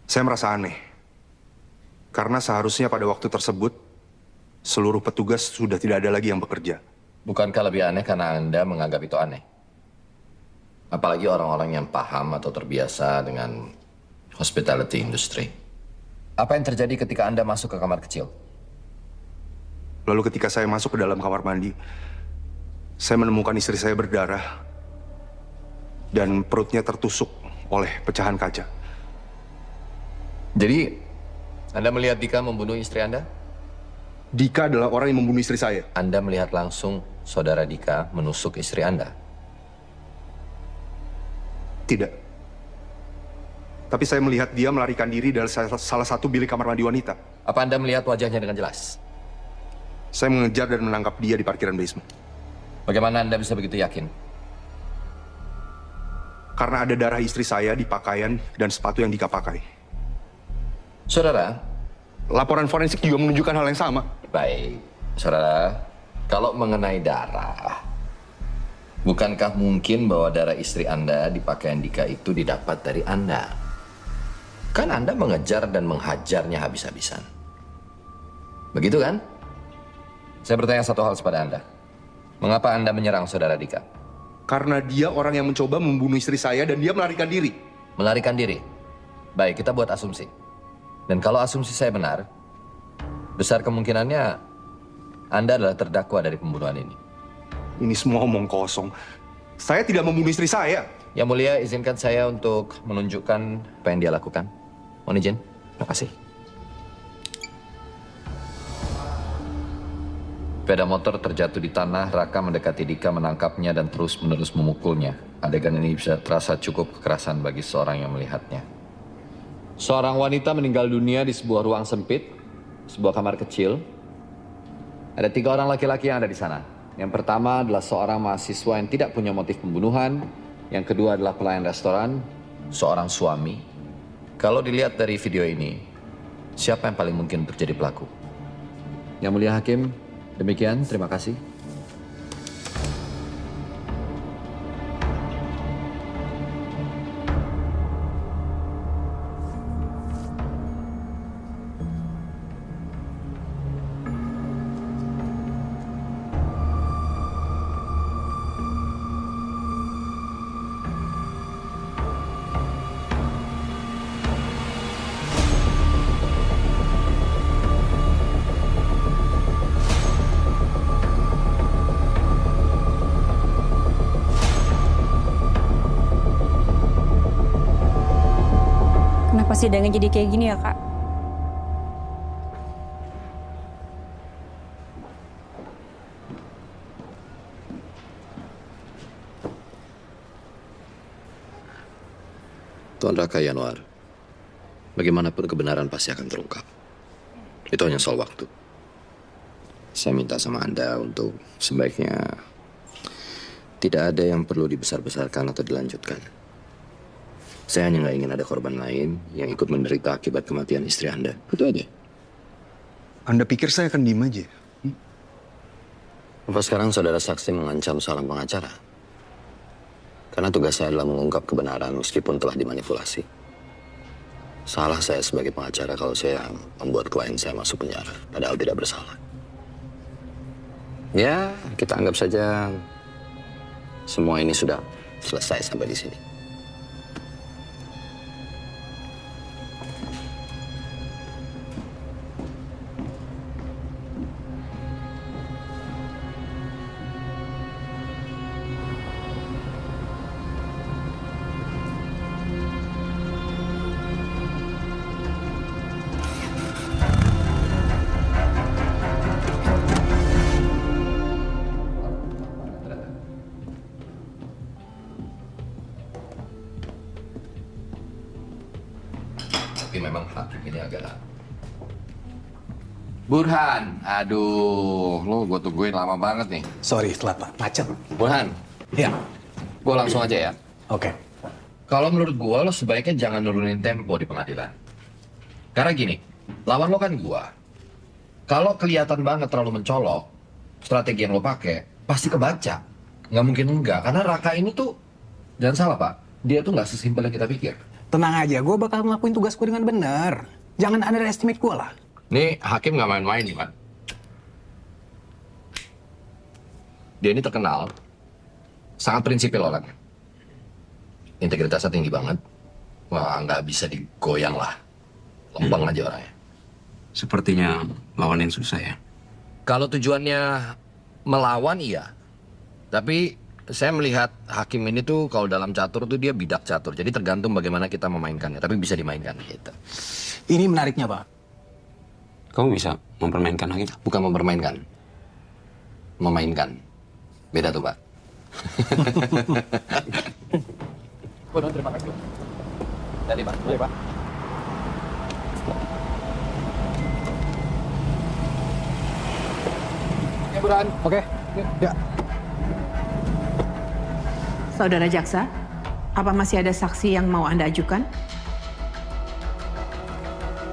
D: Saya merasa aneh. Karena seharusnya pada waktu tersebut, seluruh petugas sudah tidak ada lagi yang bekerja.
P: Bukankah lebih aneh karena Anda menganggap itu aneh? Apalagi orang-orang yang paham atau terbiasa dengan hospitality industry. Apa yang terjadi ketika Anda masuk ke kamar kecil?
D: Lalu ketika saya masuk ke dalam kamar mandi, saya menemukan istri saya berdarah dan perutnya tertusuk oleh pecahan kaca.
P: Jadi, Anda melihat Dika membunuh istri Anda?
D: Dika adalah orang yang membunuh istri saya.
P: Anda melihat langsung saudara Dika menusuk istri Anda?
D: Tidak. Tapi saya melihat dia melarikan diri dari salah satu bilik kamar mandi wanita.
P: Apa Anda melihat wajahnya dengan jelas?
D: Saya mengejar dan menangkap dia di parkiran basement.
P: Bagaimana Anda bisa begitu yakin?
D: Karena ada darah istri saya di pakaian dan sepatu yang Dika pakai.
P: Saudara,
D: laporan forensik juga menunjukkan hal yang sama.
P: Baik, saudara, kalau mengenai darah, bukankah mungkin bahwa darah istri Anda di pakaian Dika itu didapat dari Anda? Kan Anda mengejar dan menghajarnya habis-habisan. Begitu kan? Saya bertanya satu hal kepada Anda. Mengapa Anda menyerang saudara Dika?
D: Karena dia orang yang mencoba membunuh istri saya dan dia melarikan diri.
P: Melarikan diri? Baik, kita buat asumsi. Dan kalau asumsi saya benar, besar kemungkinannya Anda adalah terdakwa dari pembunuhan ini.
D: Ini semua omong kosong. Saya tidak membunuh istri saya.
P: Yang Mulia, izinkan saya untuk menunjukkan apa yang dia lakukan. Mohon izin. Terima kasih. Sepeda motor terjatuh di tanah, Raka mendekati Dika, menangkapnya dan terus-menerus memukulnya. Adegan ini bisa terasa cukup kekerasan bagi seorang yang melihatnya. Seorang wanita meninggal dunia di sebuah ruang sempit, sebuah kamar kecil. Ada 3 orang laki-laki yang ada di sana. Yang pertama adalah seorang mahasiswa yang tidak punya motif pembunuhan. Yang kedua adalah pelayan restoran, seorang suami. Kalau dilihat dari video ini, siapa yang paling mungkin terjadi pelaku? Yang Mulia Hakim, demikian, terima kasih.
J: Kenapa sidangnya jadi kayak gini ya, Kak?
P: Tuan Raka Yanuar, bagaimanapun kebenaran pasti akan terungkap. Itu hanya soal waktu. Saya minta sama Anda untuk sebaiknya tidak ada yang perlu dibesar-besarkan atau dilanjutkan. Saya hanya nggak ingin ada korban lain yang ikut menderita akibat kematian istri Anda. Itu aja.
A: Anda pikir saya akan diem aja?
P: Apa sekarang saudara saksi mengancam seorang pengacara? Karena tugas saya adalah mengungkap kebenaran meskipun telah dimanipulasi. Salah saya sebagai pengacara kalau saya membuat klien saya masuk penjara, padahal tidak bersalah. Ya, kita anggap saja semua ini sudah selesai sampai di sini. Tapi memang hakim ini agak... Burhan, aduh, lo gue tungguin lama banget nih.
S: Sorry, telat Pak, macet.
P: Burhan.
S: Ya.
P: Gue langsung aja ya.
S: Oke.
P: Kalau menurut gue, lo sebaiknya jangan nurunin tempo di pengadilan. Karena gini, lawan lo kan gue. Kalau kelihatan banget terlalu mencolok, strategi yang lo pakai pasti kebaca. Nggak mungkin enggak, karena Raka ini tuh, jangan salah Pak, dia tuh nggak sesimpel yang kita pikir.
S: Tenang aja, gue bakal ngelakuin tugas gue dengan benar. Jangan underestimate gue lah.
P: Nih, hakim nggak main-main nih, Pak. Dia ini terkenal, sangat prinsipil orangnya. Integritasnya tinggi banget. Wah, nggak bisa digoyang lah. Lempeng aja orangnya.
N: Sepertinya lawan yang susah ya.
P: Kalau tujuannya melawan, iya. Tapi saya melihat hakim ini tuh kalau dalam catur tuh dia bidak catur. Jadi tergantung bagaimana kita memainkannya. Tapi bisa dimainkan gitu.
S: Ini menariknya, Pak.
N: Kamu bisa mempermainkan hakim?
P: Bukan mempermainkan. Memainkan. Beda tuh, Pak.
E: Bono, terima kasih.
P: Jadi, Pak.
E: Iya, Pak. Ya, Burhan.
S: Oke. Ya.
B: Saudara Jaksa, apa masih ada saksi yang mau Anda ajukan?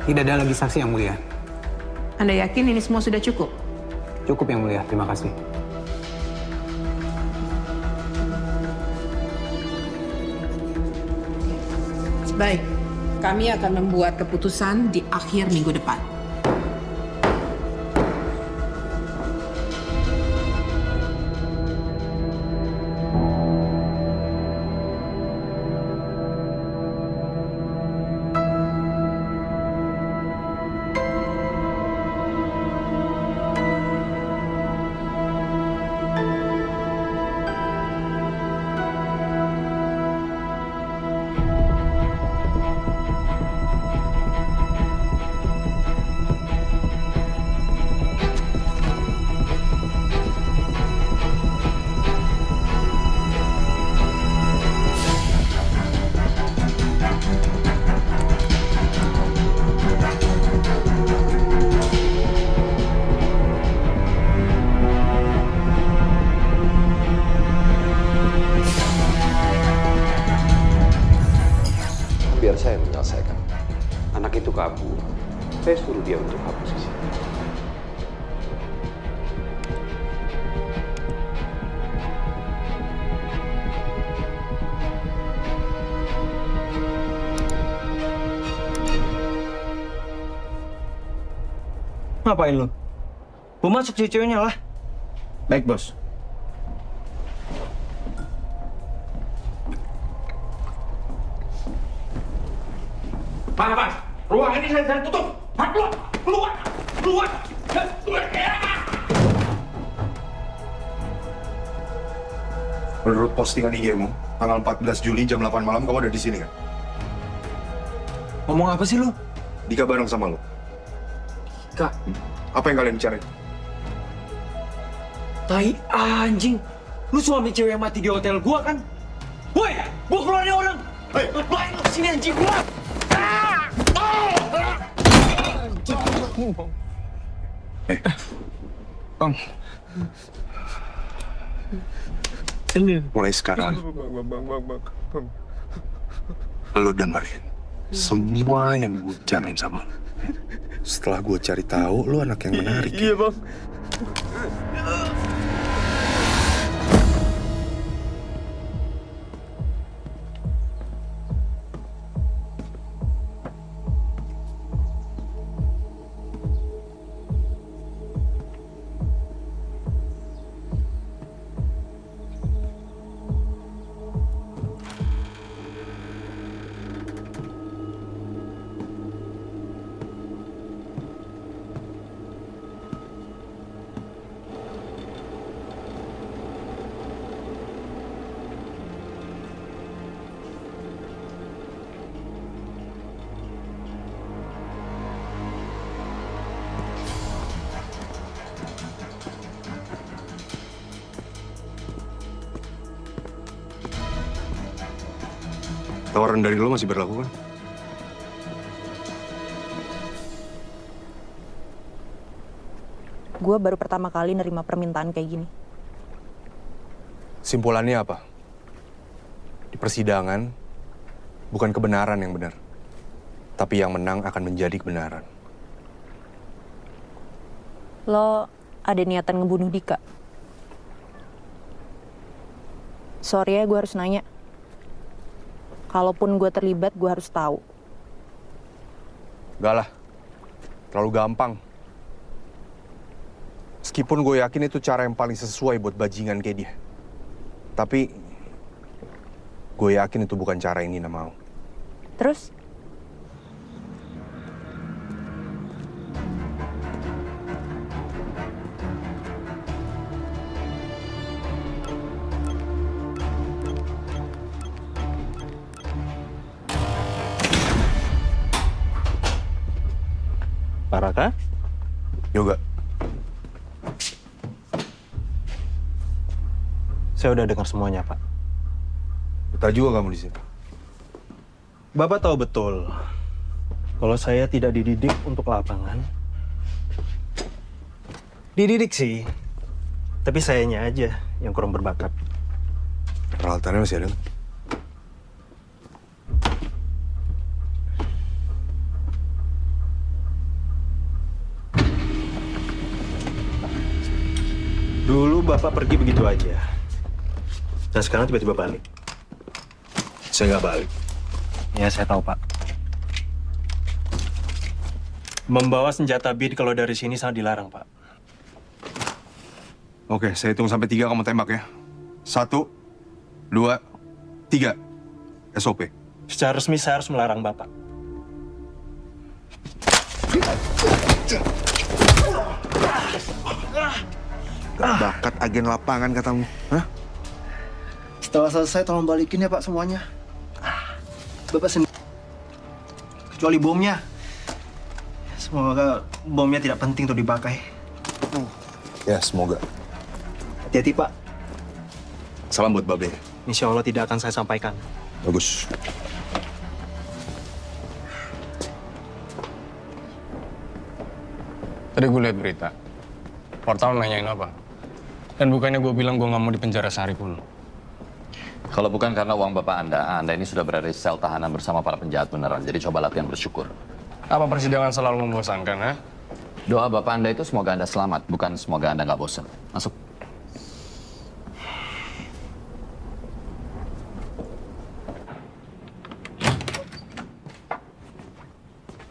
S: Tidak ada lagi saksi yang mulia.
B: Anda yakin ini semua sudah cukup?
S: Cukup yang mulia, terima kasih.
B: Baik, kami akan membuat keputusan di akhir minggu depan.
N: saya yang menyelesaikan. Anak itu kabur. Saya suruh dia untuk hapus CCTV.
H: Ngapain lu? Gua masuk ceweknya lah.
E: Baik, Bos.
G: Pak, ruang ini saya tutup. Pak, keluar.
D: Menurut postingan IG-mu, tanggal 14 Juli jam 8 malam kamu ada di sini kan?
H: Ngomong apa sih lu?
D: Dika bareng sama lo.
H: Kak,
D: Apa yang kalian bicarain?
H: tai anjing. Lu suami cewek yang mati di hotel gua kan? Woi, gua keluar nih orang. Hei, ngapain lu kesini anjing gua?
D: Bang.
E: Ini.
D: Mulai sekarang, lo dengerin semua yang gue bicarain sama lo. Setelah gue cari tahu, lo anak yang menarik.
E: Iya, Bang.
D: Tawaran dari lo masih berlaku kan?
T: Gue baru pertama kali nerima permintaan kayak gini.
D: Simpulannya apa? Di persidangan, bukan kebenaran yang benar. Tapi yang menang akan menjadi kebenaran.
T: Lo ada niatan ngebunuh Dika? Sorry ya, gue harus nanya. Kalaupun gue terlibat, gue harus tahu.
D: Gak lah, terlalu gampang. Meskipun gue yakin itu cara yang paling sesuai buat bajingan kayak dia. Tapi, gue yakin itu bukan cara yang Nina mau.
T: Terus?
E: Pak Raka?
D: Yoga.
E: Saya udah dengar semuanya, Pak.
D: Betah juga kamu di sini.
E: Bapak tahu betul kalau saya tidak dididik untuk lapangan. Dididik sih, tapi sayanya aja yang kurang berbakat.
D: Peralatannya masih ada?
E: Dulu Bapak pergi begitu aja. Dan sekarang tiba-tiba balik.
D: Saya nggak balik.
E: Ya, saya tahu, Pak. Membawa senjata BID kalau dari sini sangat dilarang, Pak.
D: Oke, saya hitung sampai 3 kamu tembak ya. 1, 2, 3. SOP.
E: Secara resmi saya harus melarang Bapak.
D: Gak bakat agen lapangan katamu. Hah?
U: Setelah selesai tolong balikin ya Pak semuanya. Bapak sendiri. Kecuali bomnya. Semoga bomnya tidak penting untuk dipakai.
D: Ya, semoga.
U: Hati-hati Pak.
D: Salam buat Babe.
E: Insya Allah tidak akan saya sampaikan.
D: Bagus.
L: Tadi gue lihat berita. Portal nanyain apa. Dan bukannya gue bilang gue nggak mau dipenjara sehari pun.
P: Kalau bukan karena uang Bapak Anda ini sudah berada di sel tahanan bersama para penjahat beneran. Jadi coba latihan bersyukur.
L: Apa persidangan selalu membosankan, ha?
P: Doa Bapak Anda itu semoga Anda selamat, bukan semoga Anda nggak bosan. Masuk.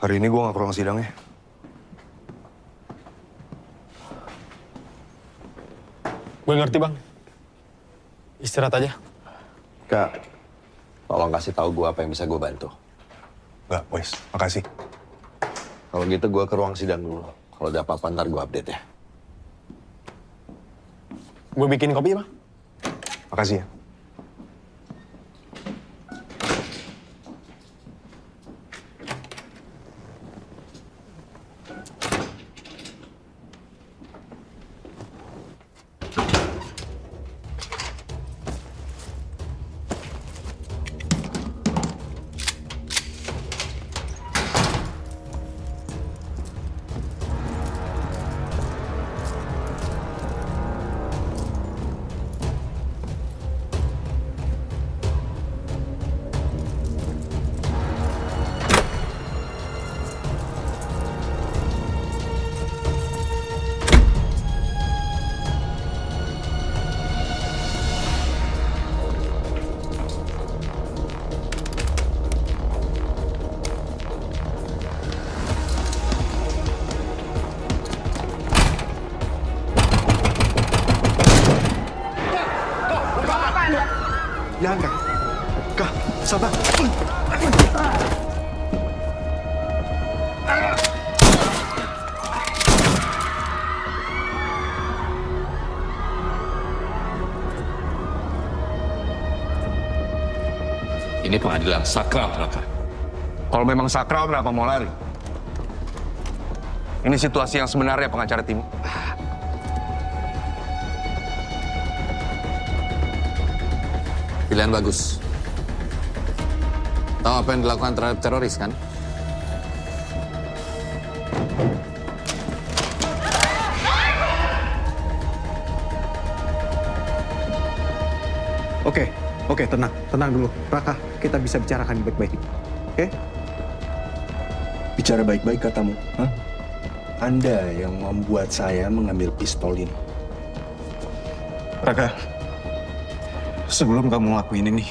D: Hari ini gue nggak ke ruang sidangnya.
E: Gue ngerti, Bang. Istirahat aja.
P: Kak, tolong kasih tahu gue apa yang bisa gue bantu.
D: Nggak, Wes. Makasih.
P: Kalau gitu gue ke ruang sidang dulu. Kalau ada apa-apa ntar gue update ya.
E: Gue bikin kopi, Bang.
D: Makasih ya.
I: Jangan, Kak. Kak, sabar.
P: Ini pengadilan sakral, Raka.
D: Kalau memang sakral, kenapa mau lari? Ini situasi yang sebenarnya, pengacara Timo.
P: Pilihan bagus. Tahu apa yang dilakukan terhadap teroris, kan?
S: Oke, tenang dulu. Raka, kita bisa bicarakan baik-baik. Oke?
D: Bicara baik-baik katamu, hah? Anda yang membuat saya mengambil pistol ini.
I: Raka, sebelum kamu ngelakuin ini,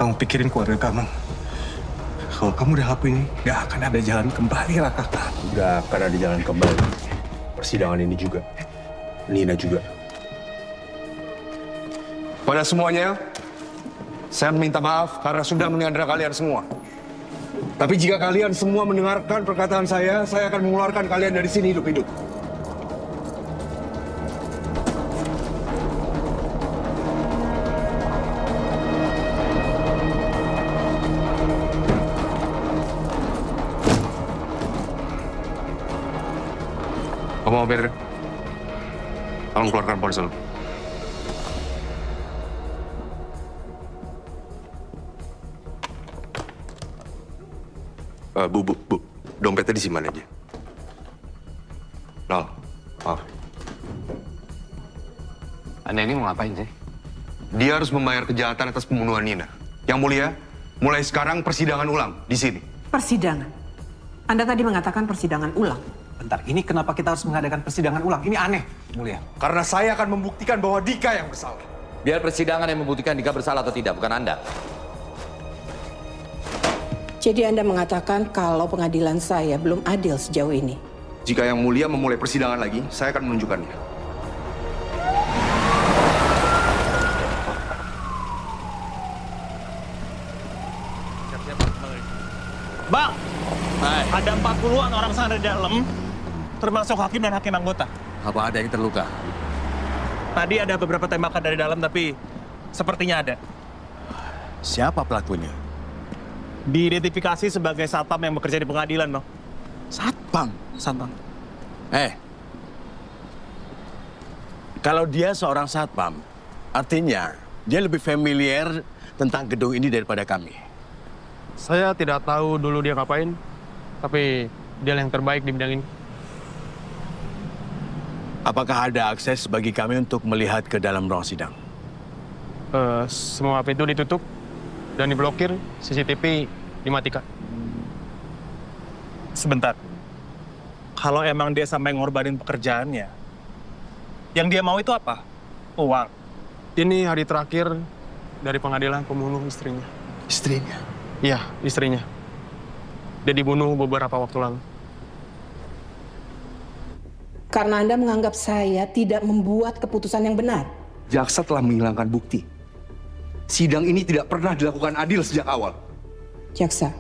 I: kamu pikirin keluarga kamu. Kalau kamu udah lakuin ini, gak akan ada jalan kembali, Raka.
D: Gak akan ada jalan kembali. Persidangan ini juga. Nina juga. Pada semuanya, saya minta maaf karena sudah menyandera kalian semua. Tapi jika kalian semua mendengarkan perkataan saya akan mengeluarkan kalian dari sini hidup-hidup. Kamu mau biar? Tolong keluarkan ponsel. Bu, dompetnya disimpan aja. Nol, maaf.
P: Anda ini mau ngapain sih?
D: Dia harus membayar kejahatan atas pembunuhan Nina. Yang mulia, mulai sekarang persidangan ulang di sini.
B: Persidangan? Anda tadi mengatakan persidangan ulang.
S: Bentar, ini kenapa kita harus mengadakan persidangan ulang? Ini aneh, Mulia.
D: Karena saya akan membuktikan bahwa Dika yang bersalah.
P: Biar persidangan yang membuktikan Dika bersalah atau tidak, bukan Anda.
B: Jadi Anda mengatakan kalau pengadilan saya belum adil sejauh ini?
D: Jika yang mulia memulai persidangan lagi, saya akan menunjukkannya.
M: Bang, ada 40-an orang sana di dalam, termasuk hakim dan hakim anggota.
P: Apa ada yang terluka?
M: Tadi ada beberapa tembakan dari dalam, tapi sepertinya ada.
C: Siapa pelakunya?
M: Diidentifikasi sebagai satpam yang bekerja di pengadilan, Bang.
C: Satpam?
M: Satpam.
C: Kalau dia seorang satpam, artinya dia lebih familiar tentang gedung ini daripada kami.
E: Saya tidak tahu dulu dia ngapain, tapi dia yang terbaik di bidang ini.
C: Apakah ada akses bagi kami untuk melihat ke dalam ruang sidang?
M: Semua pintu ditutup dan diblokir, CCTV dimatikan.
F: Sebentar. Kalau emang dia sampai ngorbanin pekerjaannya, yang dia mau itu apa? Uang.
M: Ini hari terakhir dari pengadilan pembunuh istrinya.
C: Istrinya?
M: Iya, istrinya. Dia dibunuh beberapa waktu lalu.
B: Karena Anda menganggap saya tidak membuat keputusan yang benar.
D: Jaksa telah menghilangkan bukti. Sidang ini tidak pernah dilakukan adil sejak awal.
B: Jaksa,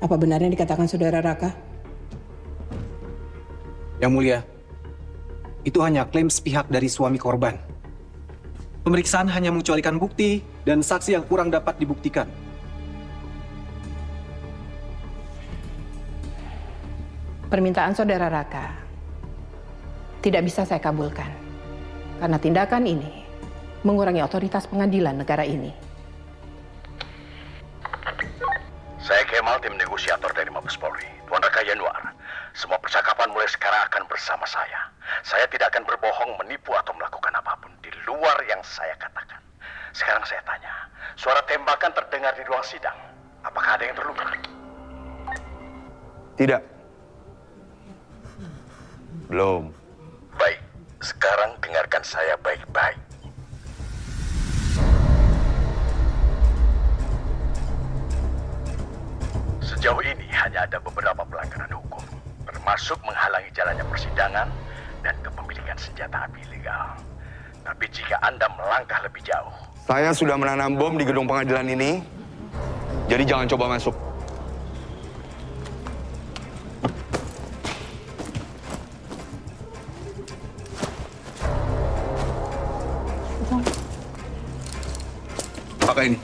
B: apa benarnya dikatakan Saudara Raka?
S: Yang Mulia, itu hanya klaim sepihak dari suami korban. Pemeriksaan hanya mengecualikan bukti dan saksi yang kurang dapat dibuktikan.
B: Permintaan Saudara Raka tidak bisa saya kabulkan. Karena tindakan ini mengurangi otoritas pengadilan negara ini.
C: Saya Kemal, tim negosiator dari Mabes Polri. Tuan Raka Yanuar, semua percakapan mulai sekarang akan bersama saya. Saya tidak akan berbohong, menipu atau melakukan apapun di luar yang saya katakan. Sekarang saya tanya, suara tembakan terdengar di ruang sidang. Apakah ada yang terluka?
D: Tidak. Belum.
C: Baik, sekarang dengarkan saya baik-baik. Sejauh ini hanya ada beberapa pelanggaran hukum, termasuk menghalangi jalannya persidangan dan kepemilikan senjata api ilegal. Tapi jika Anda melangkah lebih jauh...
D: Saya sudah menanam bom di gedung pengadilan ini, jadi jangan coba masuk. Pakai ini.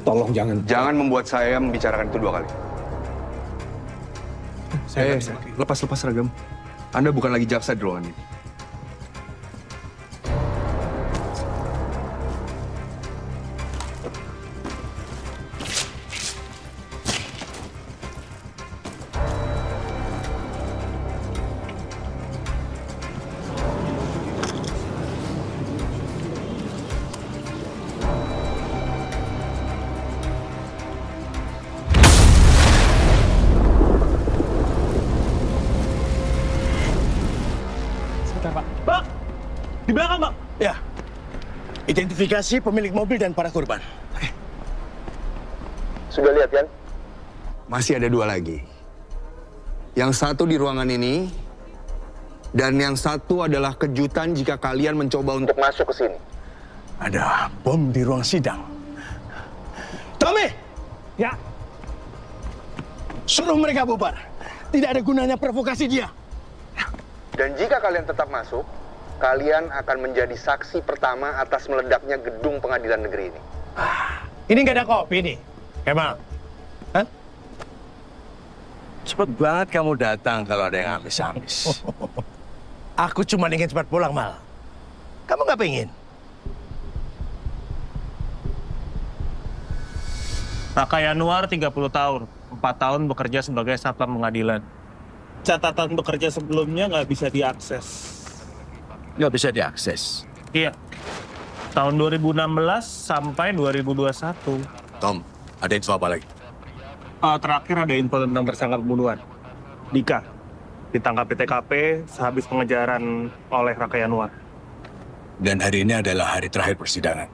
S: Tolong jangan.
D: Jangan membuat saya membicarakan itu 2 kali. Lepas seragam. Anda bukan lagi jaksa di ruangan ini.
F: Bang! Di belakang, Bang!
C: Ya. Identifikasi pemilik mobil dan para korban.
D: Sudah lihat kan? Masih ada 2 lagi. Yang satu di ruangan ini, dan yang satu adalah kejutan jika kalian mencoba untuk masuk ke sini.
C: Ada bom di ruang sidang. Tommy!
F: Ya.
C: Suruh mereka bubar. Tidak ada gunanya provokasi dia.
D: Dan jika kalian tetap masuk, kalian akan menjadi saksi pertama atas meledaknya gedung pengadilan negeri ini.
C: Ini nggak ada kopi nih, Kemal. Hah? Cepet banget kamu datang kalau ada yang amis-amis. Aku cuma ingin cepat pulang, Mal. Kamu nggak pengen?
F: Raka Yanuar 30 tahun, 4 tahun bekerja sebagai satpam pengadilan. Catatan bekerja sebelumnya nggak bisa diakses.
C: Nggak bisa diakses?
F: Iya. Tahun 2016 sampai 2021.
C: Tom, ada info apa lagi?
F: Terakhir ada info tentang tersangka pembunuhan. Dika ditangkap di TKP sehabis pengejaran oleh Raka Yanuar.
C: Dan hari ini adalah hari terakhir persidangan.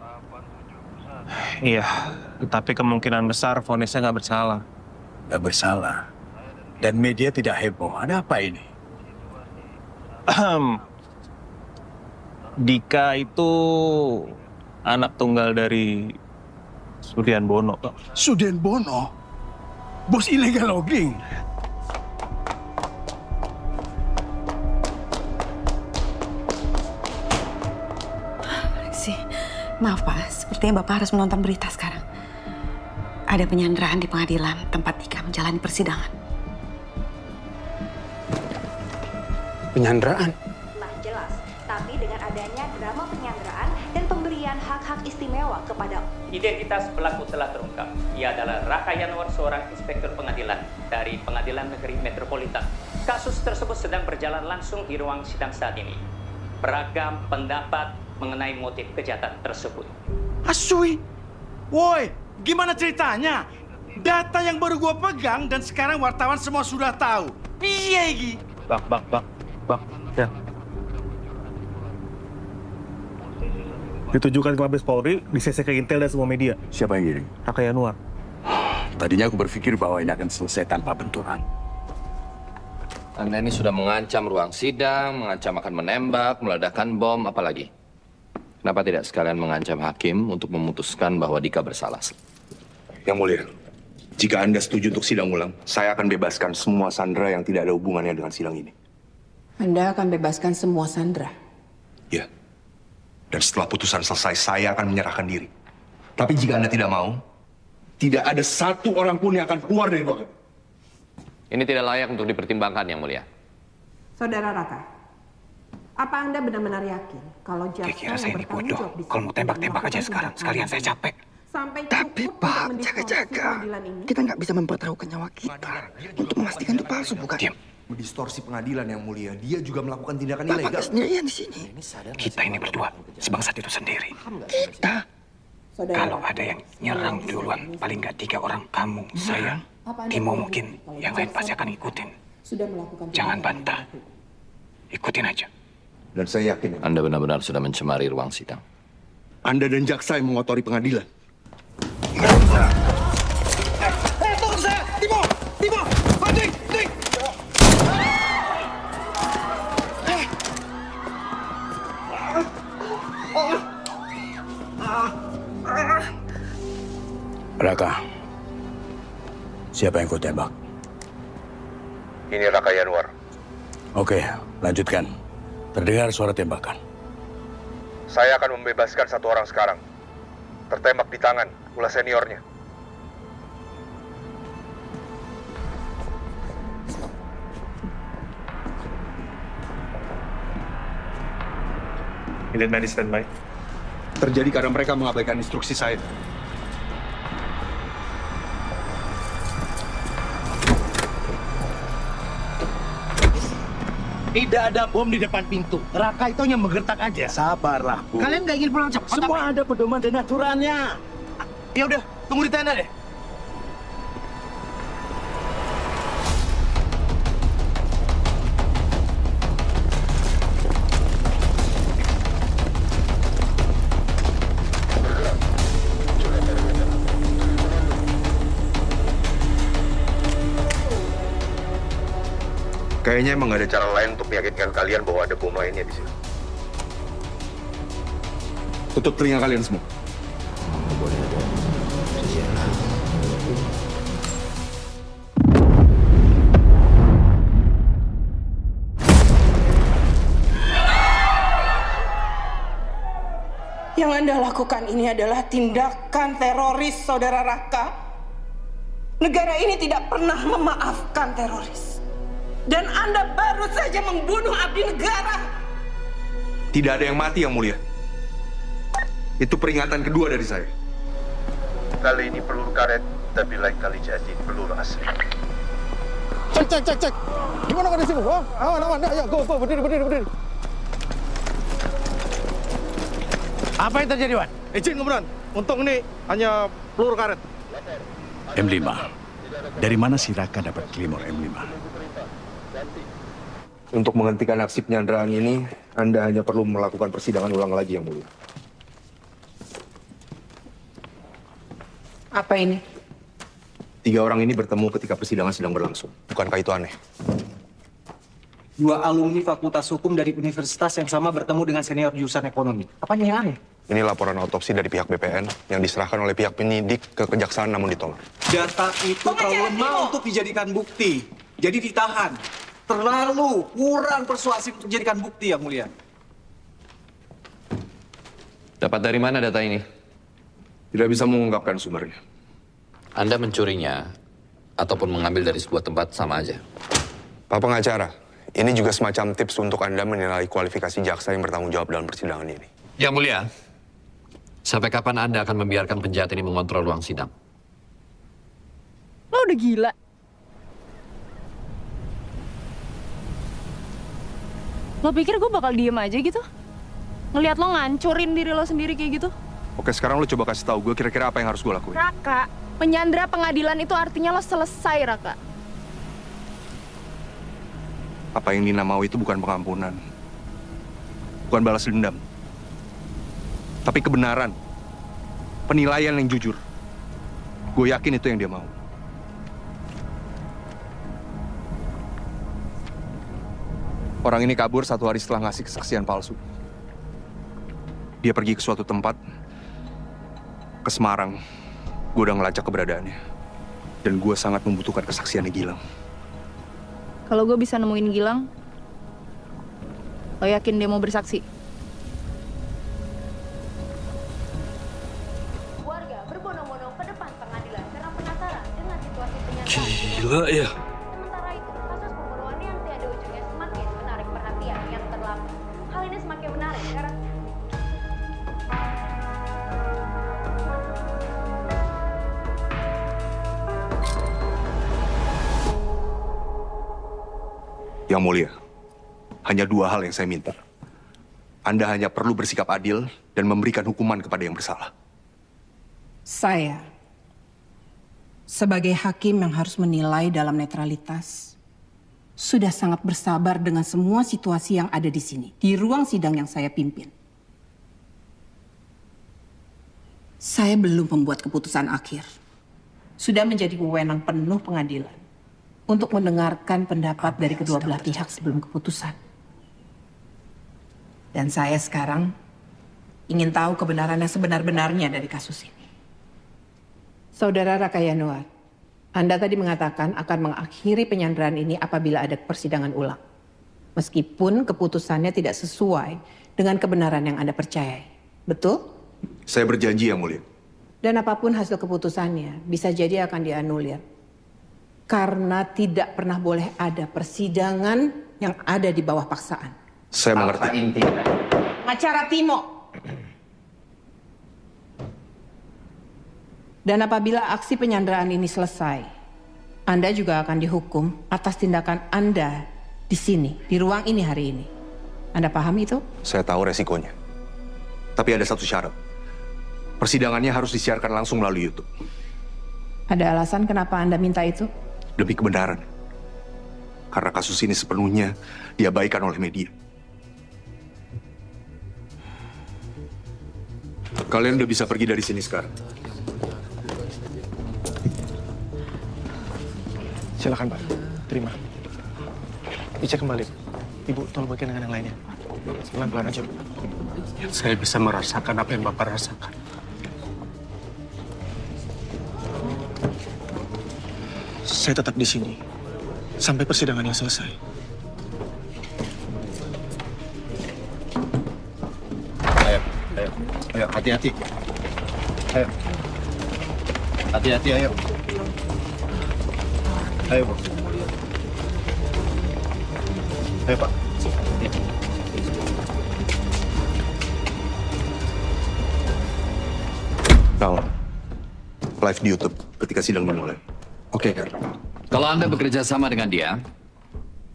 F: Iya, tapi kemungkinan besar vonisnya nggak bersalah.
C: Nggak bersalah. Dan media tidak heboh. Ada apa ini?
F: Dika itu anak tunggal dari Sudian Bono.
C: Sudian Bono? Bos illegal logging?
O: Maaf Pak, sepertinya Bapak harus menonton berita sekarang. Ada penyanderaan di pengadilan tempat Dika menjalani persidangan.
I: Penyanderaan?
V: Nah jelas, tapi dengan adanya drama penyanderaan dan pemberian hak-hak istimewa kepada...
W: Identitas pelaku telah terungkap. Ia adalah Raka Yanuar, seorang inspektur pengadilan dari Pengadilan Negeri Metropolitan. Kasus tersebut sedang berjalan langsung di ruang sidang saat ini. Beragam pendapat mengenai motif kejahatan tersebut.
G: Asui. Woi, gimana ceritanya? Data yang baru gua pegang dan sekarang wartawan semua sudah tahu. Piye iki?
F: Bang. Ya. Ditujukan ke Mabes Polri, di CC ke Intel dan semua media.
C: Siapa yang kirim?
F: Raka Yanuar.
C: Tadinya aku berpikir bahwa ini akan selesai tanpa benturan.
P: Anda ini sudah mengancam ruang sidang, mengancam akan menembak, meledakkan bom, apalagi? Kenapa tidak sekalian mengancam hakim untuk memutuskan bahwa Dika bersalah?
D: Yang mulia, jika Anda setuju untuk sidang ulang, saya akan bebaskan semua sandera yang tidak ada hubungannya dengan sidang ini.
B: Anda akan bebaskan semua sandera?
D: Ya. Dan setelah putusan selesai, saya akan menyerahkan diri. Tapi jika Anda tidak mau, tidak ada satu orang pun yang akan keluar dari ruangan.
P: Ini tidak layak untuk dipertimbangkan, Yang Mulia.
B: Saudara Raka, apa Anda benar-benar yakin kalau jaksa
I: Kira saya ini bodoh. Kalau mau tembak-tembak aja sekarang. Sekalian saya capek.
B: Tapi Pak, jaga-jaga.
A: Kita nggak bisa mempertaruhkan nyawa kita untuk memastikan itu palsu, bukan?
I: Diam.
D: Mendistorsi pengadilan, Yang Mulia. Dia juga melakukan tindakan
A: Bapak
D: ilegal.
A: nggak sendirian di sini.
I: Kita ini berdua, sebangsat itu sendiri.
A: Kita.
I: Kalau ada yang nyerang duluan, paling nggak 3 orang, kamu, saya, Timo mungkin, yang lain pasti akan ikutin. Jangan bantah. Ikutin aja.
D: Dan saya yakin
P: Anda benar-benar sudah mencemari ruang sidang.
D: Anda dan jaksa yang mengotori pengadilan.
G: Tunggu saya! Timo! Dik!
C: Raka, siapa yang kau tembak?
D: Ini Raka Yanuar.
C: Oke, lanjutkan. Terdengar suara tembakan.
D: Saya akan membebaskan satu orang sekarang. Tertembak di tangan, ulah seniornya.
F: Unit medis standby.
D: Terjadi karena mereka mengabaikan instruksi saya.
G: Tidak ada bom di depan pintu. Raka itu hanya menggertak aja.
C: Sabarlah, Bu.
G: Kalian nggak ingin pulang cepat?
C: Semua ada pedoman dan aturannya.
G: Ya udah, tunggu di tenda deh.
D: Kayaknya emang gak ada cara lain untuk meyakinkan kalian bahwa ada bom lainnya di sini. Tutup telinga kalian semua.
B: Yang Anda lakukan ini adalah tindakan teroris, Saudara Raka. Negara ini tidak pernah memaafkan teroris. Dan Anda baru saja membunuh abdi negara.
D: Tidak ada yang mati, Yang Mulia. Itu peringatan kedua dari saya. Kali ini peluru karet, tapi lain kali jadi peluru asli.
E: Cek. Gimana kondisimu? Oh, aman. Ayo, go. Berdiri.
G: Apa yang terjadi, Wan?
E: Izin, Komandan. Untung ini hanya peluru karet.
C: M5. Dari mana si Raka dapat Claymore M5?
D: Untuk menghentikan aksi penyanderaan ini, Anda hanya perlu melakukan persidangan ulang lagi, Yang Mulia.
B: Apa ini?
D: 3 orang ini bertemu ketika persidangan sedang berlangsung. Bukankah itu aneh?
S: 2 alumni Fakultas Hukum dari universitas yang sama bertemu dengan senior jurusan ekonomi. Apanya yang aneh?
D: Ini laporan autopsi dari pihak BPN yang diserahkan oleh pihak penyidik ke kejaksaan namun ditolak.
S: Data itu terlalu lemah untuk dijadikan bukti. Jadi ditahan. Terlalu kurang persuasif untuk dijadikan bukti, Yang Mulia.
P: Dapat dari mana data ini?
D: Tidak bisa mengungkapkan sumbernya.
P: Anda mencurinya ataupun mengambil dari sebuah tempat sama aja.
D: Pak Pengacara, ini juga semacam tips untuk Anda menilai kualifikasi jaksa yang bertanggung jawab dalam persidangan ini.
P: Yang Mulia, sampai kapan Anda akan membiarkan penjahat ini mengontrol ruang sidang?
T: Lo udah gila. Lo pikir gue bakal diem aja gitu? Ngeliat lo ngancurin diri lo sendiri kayak gitu.
D: Oke, sekarang lo coba kasih tahu gue kira-kira apa yang harus gue lakuin.
T: Raka, penyandra pengadilan itu artinya lo selesai, Raka.
D: Apa yang Nina mau itu bukan pengampunan. Bukan balas dendam. Tapi kebenaran. Penilaian yang jujur. Gue yakin itu yang dia mau. Orang ini kabur 1 hari setelah ngasih kesaksian palsu. Dia pergi ke suatu tempat, ke Semarang. Gue udah ngelacak keberadaannya. Dan gue sangat membutuhkan kesaksiannya Gilang.
T: Kalau gue bisa nemuin Gilang, lo yakin dia mau bersaksi?
V: Warga berbondong-bondong ke depan pengadilan karena penasaran dengan situasi penyanderaan.
N: Gila ya.
V: Sementara itu, kasus pembunuhan yang tiada ujungnya semakin menarik perhatian yang terlapor. Hal ini semakin menarik karena
D: Yang mulia, hanya 2 hal yang saya minta. Anda hanya perlu bersikap adil dan memberikan hukuman kepada yang bersalah.
B: Saya, sebagai hakim yang harus menilai dalam netralitas, sudah sangat bersabar dengan semua situasi yang ada di sini, di ruang sidang yang saya pimpin. Saya belum membuat keputusan akhir. Sudah menjadi wewenang penuh pengadilan untuk mendengarkan pendapat dari kedua belah pihak sebelum keputusan. Dan saya sekarang ingin tahu kebenaran yang sebenar-benarnya dari kasus ini. Saudara Raka Yanuar, Anda tadi mengatakan akan mengakhiri penyanderaan ini apabila ada persidangan ulang. Meskipun keputusannya tidak sesuai dengan kebenaran yang Anda percayai. Betul?
D: Saya berjanji, Yang Mulia.
B: Dan apapun hasil keputusannya, bisa jadi akan dianulir. Karena tidak pernah boleh ada persidangan yang ada di bawah paksaan.
D: Saya mengerti.
B: Acara Timo. Dan apabila aksi penyanderaan ini selesai, Anda juga akan dihukum atas tindakan Anda di sini, di ruang ini hari ini. Anda paham itu?
D: Saya tahu resikonya. Tapi ada satu syarat. Persidangannya harus disiarkan langsung melalui YouTube.
B: Ada alasan kenapa Anda minta itu?
D: Demi kebenaran. Karena kasus ini sepenuhnya diabaikan oleh media. Kalian udah bisa pergi dari sini sekarang.
E: Silakan, Pak. Terima. Dicek kembali. Ibu, tolong bagian dengan yang lainnya. Pelan-pelan aja, Bu.
I: Saya bisa merasakan apa yang Bapak rasakan.
E: Saya tetap di sini sampai persidangannya selesai.
U: Ayo, hati-hati. Ayo. Hati-hati, ayo. Ayo, Bu. Ayo, Pak.
D: Now, live di YouTube ketika sidang dimulai.
P: Oke, Kak. Kalau Anda bekerja sama dengan dia,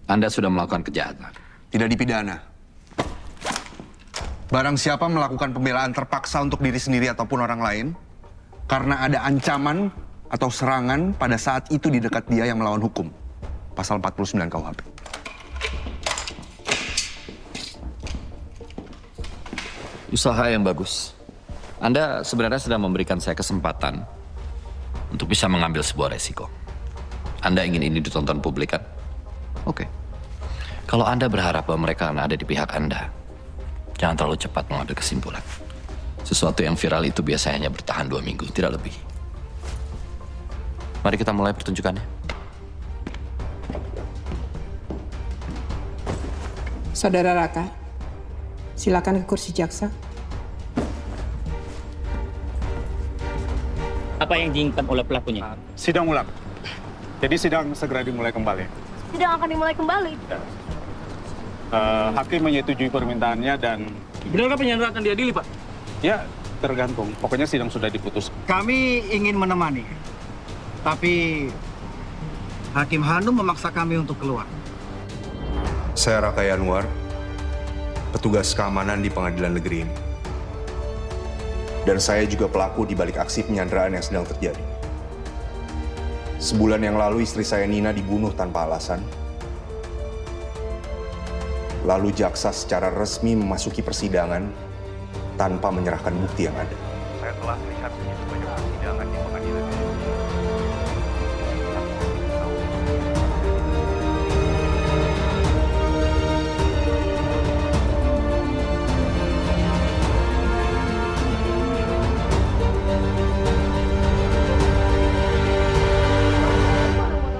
P: Anda sudah melakukan kejahatan.
D: Tidak dipidana. Barang siapa melakukan pembelaan terpaksa untuk diri sendiri ataupun orang lain, karena ada ancaman atau serangan pada saat itu di dekat dia yang melawan hukum. Pasal 49 KUHP.
P: Usaha yang bagus. Anda sebenarnya sedang memberikan saya kesempatan untuk bisa mengambil sebuah resiko. Anda ingin ini ditonton publik, kan? Oke. Kalau Anda berharap bahwa mereka akan ada di pihak Anda, jangan terlalu cepat mengambil kesimpulan. Sesuatu yang viral itu biasanya hanya bertahan 2 minggu, tidak lebih. Mari kita mulai pertunjukannya.
B: Saudara Raka, silakan ke kursi jaksa.
W: Apa yang diinginkan oleh pelakunya?
I: Sidang ulang. Jadi sidang segera dimulai kembali.
T: Sidang akan dimulai kembali.
I: Hakim menyetujui permintaannya dan...
W: Benarkah penyanderaan akan diadili, Pak?
I: Ya, tergantung. Pokoknya sidang sudah diputus.
U: Kami ingin menemani. Tapi Hakim Hanum memaksa kami untuk keluar.
D: Saya Raka Yanuar, petugas keamanan di pengadilan negeri ini. Dan saya juga pelaku di balik aksi penyanderaan yang sedang terjadi. Sebulan yang lalu istri saya Nina dibunuh tanpa alasan. Lalu jaksa secara resmi memasuki persidangan tanpa menyerahkan bukti yang ada.
C: Saya telah melihat begitu banyak persidangan di pengadilan.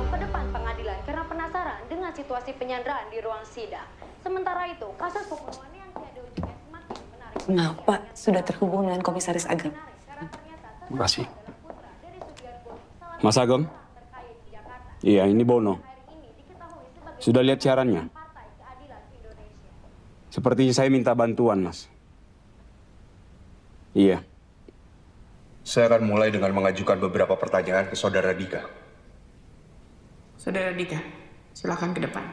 V: Ke depan pengadilan karena penasaran dengan situasi penyanderaan di ruang sidang. Sementara itu, kasus pembunuhan yang tiada ujungnya semakin menarik.
O: Kenapa sudah terhubung dengan Komisaris Agam?
N: Terima kasih. Mas Agam? Iya, ini Bono. Sudah lihat siarannya? Sepertinya saya minta bantuan, Mas. Iya.
D: Saya akan mulai dengan mengajukan beberapa pertanyaan ke Saudara Dika.
B: Saudara Dika, silakan ke depan.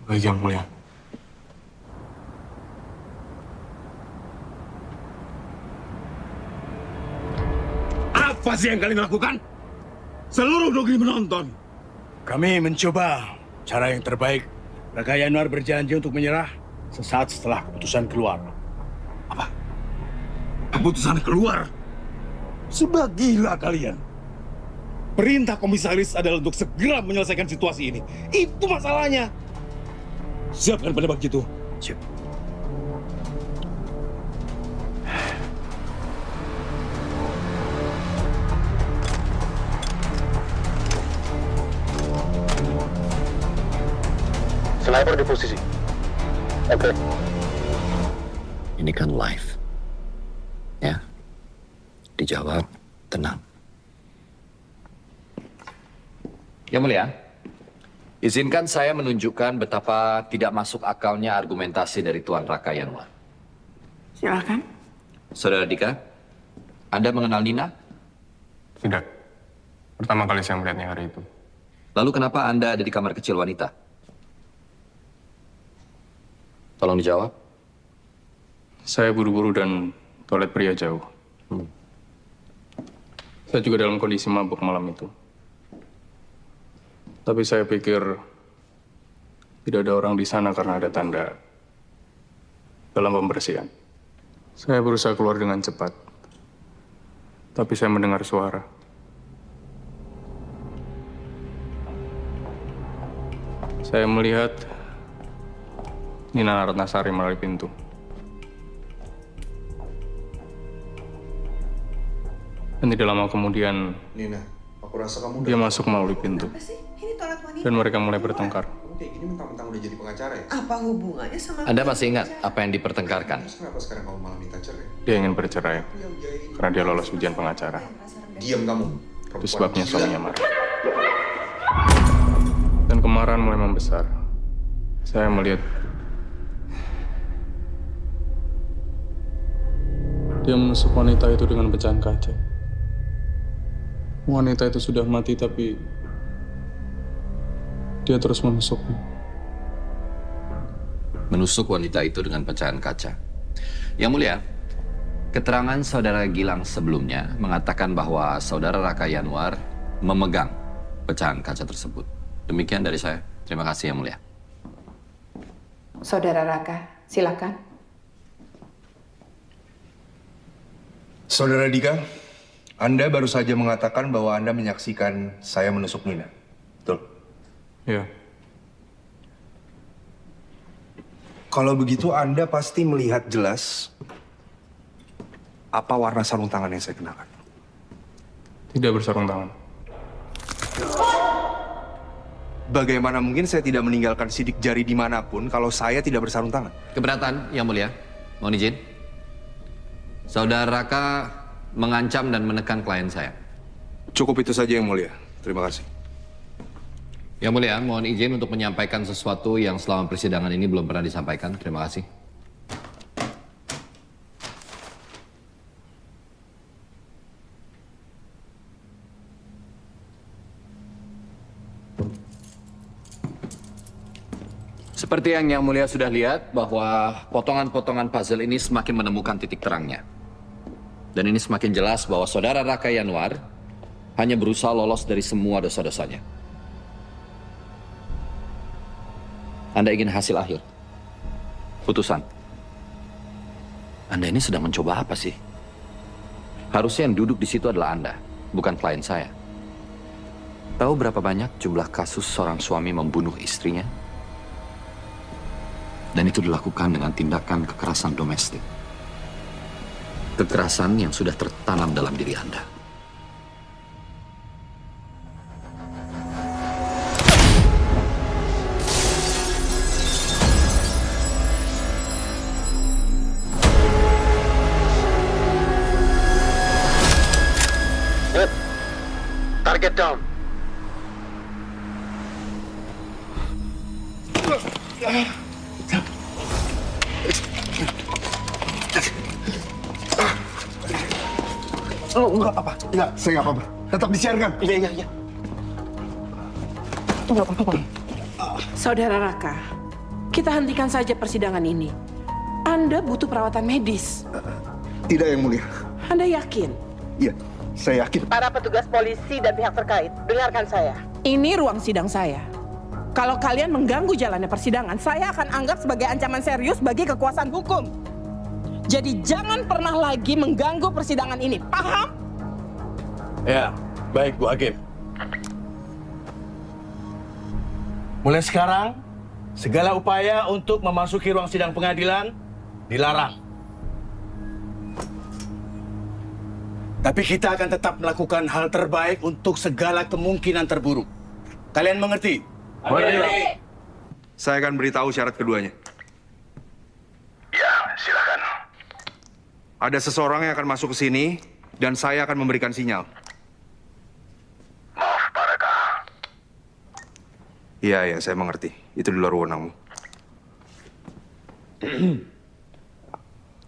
E: Baik, Yang Mulia.
G: Apa sih yang kalian lakukan? Seluruh negeri menonton. Kami mencoba cara yang terbaik. Raka Yanuar berjanji untuk menyerah sesaat setelah keputusan keluar. Apa? Keputusan keluar? Sebab gila kalian. Perintah komisaris adalah untuk segera menyelesaikan situasi ini. Itu masalahnya. Siapkan pada begitu. Siap.
C: Sniper di posisi. Oke.
P: Ini kan live. Ya. Dijawab, tenang. Yang Mulia, izinkan saya menunjukkan betapa tidak masuk akalnya argumentasi dari Tuan Raka Yanuar.
B: Silakan.
P: Saudara Dika, Anda mengenal Nina?
L: Tidak. Pertama kali saya melihatnya hari itu.
P: Lalu kenapa Anda ada di kamar kecil wanita? Tolong dijawab.
L: Saya buru-buru dan toilet pria jauh. Saya juga dalam kondisi mabuk malam itu. Tapi saya pikir tidak ada orang di sana karena ada tanda dalam pembersihan. Saya berusaha keluar dengan cepat. Tapi saya mendengar suara. Saya melihat Nina Ratnasari melalui pintu. Dan tidak lama kemudian
D: Nina, aku rasa kamu
L: dia masuk melalui pintu. Dan mereka mulai bertengkar.
D: Kamu kayak gini mentang-mentang udah jadi pengacara ya?
K: Apa hubungannya sama...
P: Anda masih ingat apa yang dipertengkarkan?
D: Terus kenapa sekarang kamu malah minta cerai?
L: Dia ingin bercerai karena dia lolos ujian pengacara.
D: Diam kamu.
L: Itu sebabnya suaminya marah. Dan kemarahan mulai membesar. Saya melihat dia menusuk wanita itu dengan pecahan kaca. Wanita itu sudah mati tapi dia terus menusuknya.
P: Menusuk wanita itu dengan pecahan kaca. Yang Mulia, keterangan Saudara Gilang sebelumnya mengatakan bahwa Saudara Raka Yanuar memegang pecahan kaca tersebut. Demikian dari saya. Terima kasih, Yang Mulia.
B: Saudara Raka, silakan.
D: Saudara Dika, Anda baru saja mengatakan bahwa Anda menyaksikan saya menusuk Nina. Betul?
L: Iya.
D: Kalau begitu Anda pasti melihat jelas apa warna sarung tangan yang saya kenakan.
L: Tidak bersarung tangan.
D: Bagaimana mungkin saya tidak meninggalkan sidik jari dimanapun kalau saya tidak bersarung tangan?
P: Keberatan, Yang Mulia. Mohon izin. Saudara Raka mengancam dan menekan klien saya.
D: Cukup itu saja, Yang Mulia. Terima kasih.
P: Yang Mulia, mohon izin untuk menyampaikan sesuatu yang selama persidangan ini belum pernah disampaikan. Terima kasih. Seperti yang Mulia sudah lihat bahwa potongan-potongan puzzle ini semakin menemukan titik terangnya. Dan ini semakin jelas bahwa saudara Raka Yanuar hanya berusaha lolos dari semua dosa-dosanya. Anda ingin hasil akhir? Putusan. Anda ini sedang mencoba apa sih? Harusnya yang duduk di situ adalah Anda, bukan klien saya. Tahu berapa banyak jumlah kasus seorang suami membunuh istrinya? Dan itu dilakukan dengan tindakan kekerasan domestik. Kekerasan yang sudah tertanam dalam diri Anda.
C: Target down.
A: Oh, enggak apa-apa. Enggak, saya enggak apa-apa. Tetap disiarkan. Iya.
B: Enggak apa-apa. Saudara Raka, kita hentikan saja persidangan ini. Anda butuh perawatan medis.
A: Tidak, Yang Mulia.
B: Anda yakin?
A: Iya, saya yakin.
B: Para petugas polisi dan pihak terkait, dengarkan saya. Ini ruang sidang saya. Kalau kalian mengganggu jalannya persidangan, saya akan anggap sebagai ancaman serius bagi kekuasaan hukum. Jadi jangan pernah lagi mengganggu persidangan ini, paham?
G: Ya, baik Bu Hakim. Mulai sekarang, segala upaya untuk memasuki ruang sidang pengadilan dilarang. Tapi kita akan tetap melakukan hal terbaik untuk segala kemungkinan terburuk. Kalian mengerti?
D: Mengerti. Saya akan beritahu syarat keduanya.
C: Ya, silakan.
D: Ada seseorang yang akan masuk ke sini dan saya akan memberikan sinyal.
C: Maaf, Pak Raka.
D: Iya, saya mengerti. Itu di luar wewenangmu.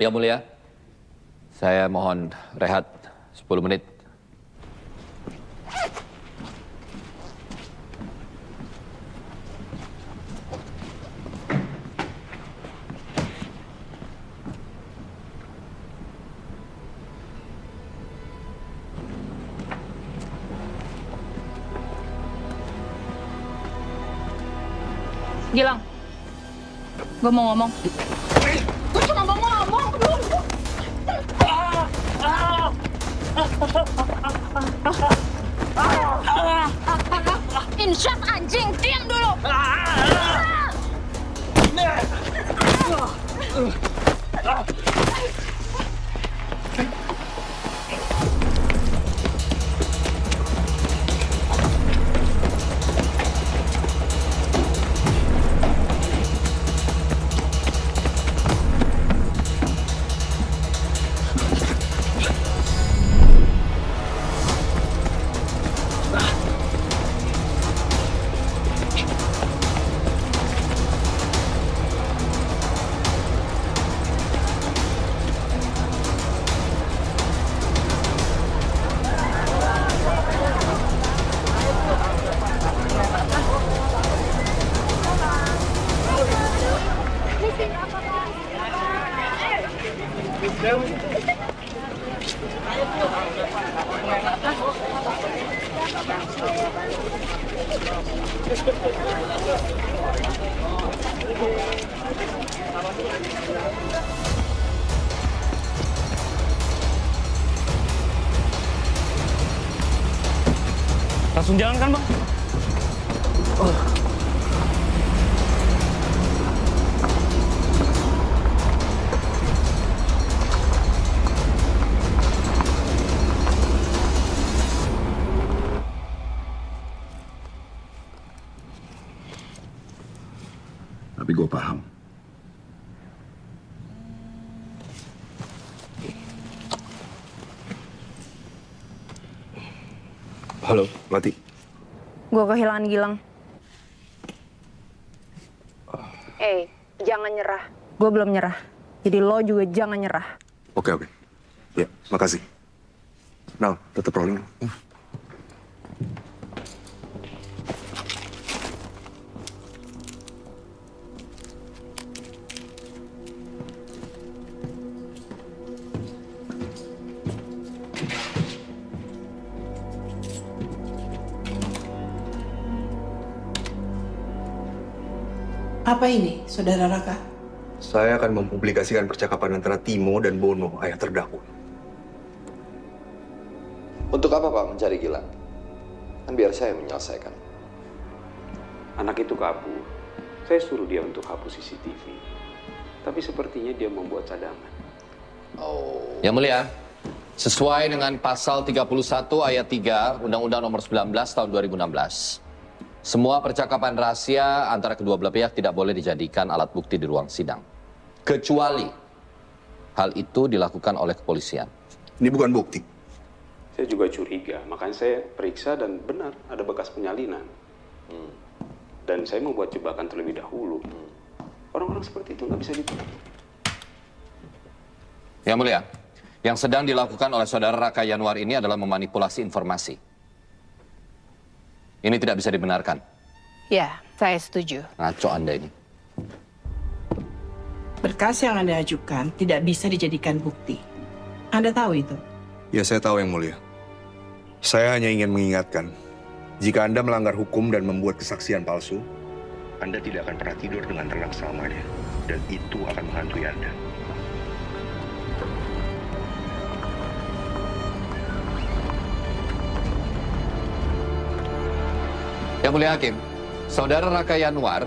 P: Ya Mulia, saya mohon rehat 10 menit.
T: Gilang, gue mau ngomong. Gue cuma mau ngomong. Insyaf anjing, diam dulu.
F: Langsung jalan kan, Bang?
C: Tapi gue paham.
D: Halo, Mati.
T: Gue kehilangan Gilang. Jangan nyerah. Gue belum nyerah. Jadi lo juga jangan nyerah.
D: Oke. Ya, makasih. Nal, tetap rolling.
B: Apa ini, Saudara Raka?
D: Saya akan mempublikasikan percakapan antara Timo dan Bono, ayah terdakwa.
P: Untuk apa Pak mencari Gilang? Kan biar saya menyelesaikan.
N: Anak itu kabur. Saya suruh dia untuk hapus CCTV. Tapi sepertinya dia membuat cadangan.
P: Oh. Yang mulia, sesuai dengan pasal 31 ayat 3 Undang-Undang Nomor 19 tahun 2016. Semua percakapan rahasia antara kedua belah pihak tidak boleh dijadikan alat bukti di ruang sidang. Kecuali hal itu dilakukan oleh kepolisian.
D: Ini bukan bukti.
N: Saya juga curiga, makanya saya periksa dan benar ada bekas penyalinan. Dan saya membuat jebakan terlebih dahulu. Orang-orang seperti itu nggak bisa ditutup.
P: Yang mulia, yang sedang dilakukan oleh Saudara Raka Yanuar ini adalah memanipulasi informasi. Ini tidak bisa dibenarkan.
B: Ya, saya setuju.
P: Ngaco Anda ini.
B: Berkas yang Anda ajukan tidak bisa dijadikan bukti. Anda tahu itu?
D: Ya, saya tahu, Yang Mulia. Saya hanya ingin mengingatkan, jika Anda melanggar hukum dan membuat kesaksian palsu, Anda tidak akan pernah tidur dengan tenang selamanya. Dan itu akan menghantui Anda.
P: Yang Mulia Hakim, Saudara Raka Yanuar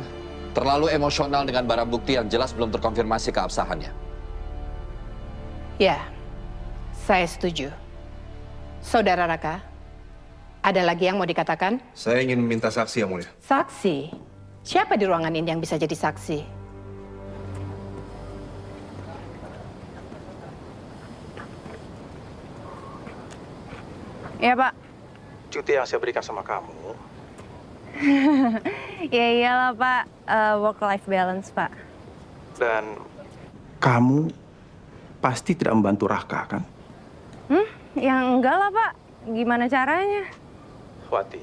P: terlalu emosional dengan barang bukti yang jelas belum terkonfirmasi keabsahannya.
B: Ya, saya setuju. Saudara Raka, ada lagi yang mau dikatakan?
D: Saya ingin meminta saksi, Yang Mulia.
B: Saksi? Siapa di ruangan ini yang bisa jadi saksi?
J: Ya, Pak.
S: Cuti yang saya berikan sama kamu,
J: Ya iyalah, Pak. Work-life balance, Pak.
S: dan kamu pasti tidak membantu Raka, kan?
J: Yang enggak lah, Pak. Gimana caranya?
S: Wati,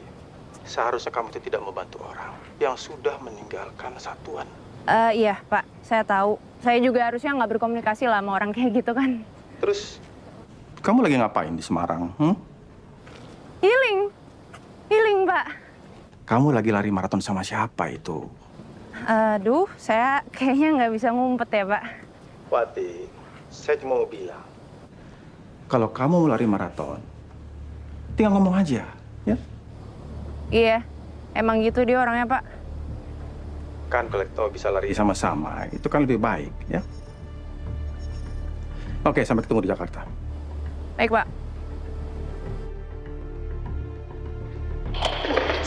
S: seharusnya kamu tidak membantu orang yang sudah meninggalkan satuan.
J: Iya, Pak. Saya tahu. Saya juga harusnya nggak berkomunikasi lah sama orang kayak gitu kan.
S: Terus, kamu lagi ngapain di Semarang?
J: Healing. Healing, Pak.
S: Kamu lagi lari maraton sama siapa itu?
J: Aduh, saya kayaknya nggak bisa ngumpet ya, Pak.
S: Wati, saya cuma mau bilang, kalau kamu mau lari maraton, tinggal ngomong aja, ya?
J: Iya, emang gitu dia orangnya, Pak.
S: Kan kalau kita bisa lari sama-sama, itu kan lebih baik, ya? Oke, sampai ketemu di Jakarta.
J: Baik, Pak.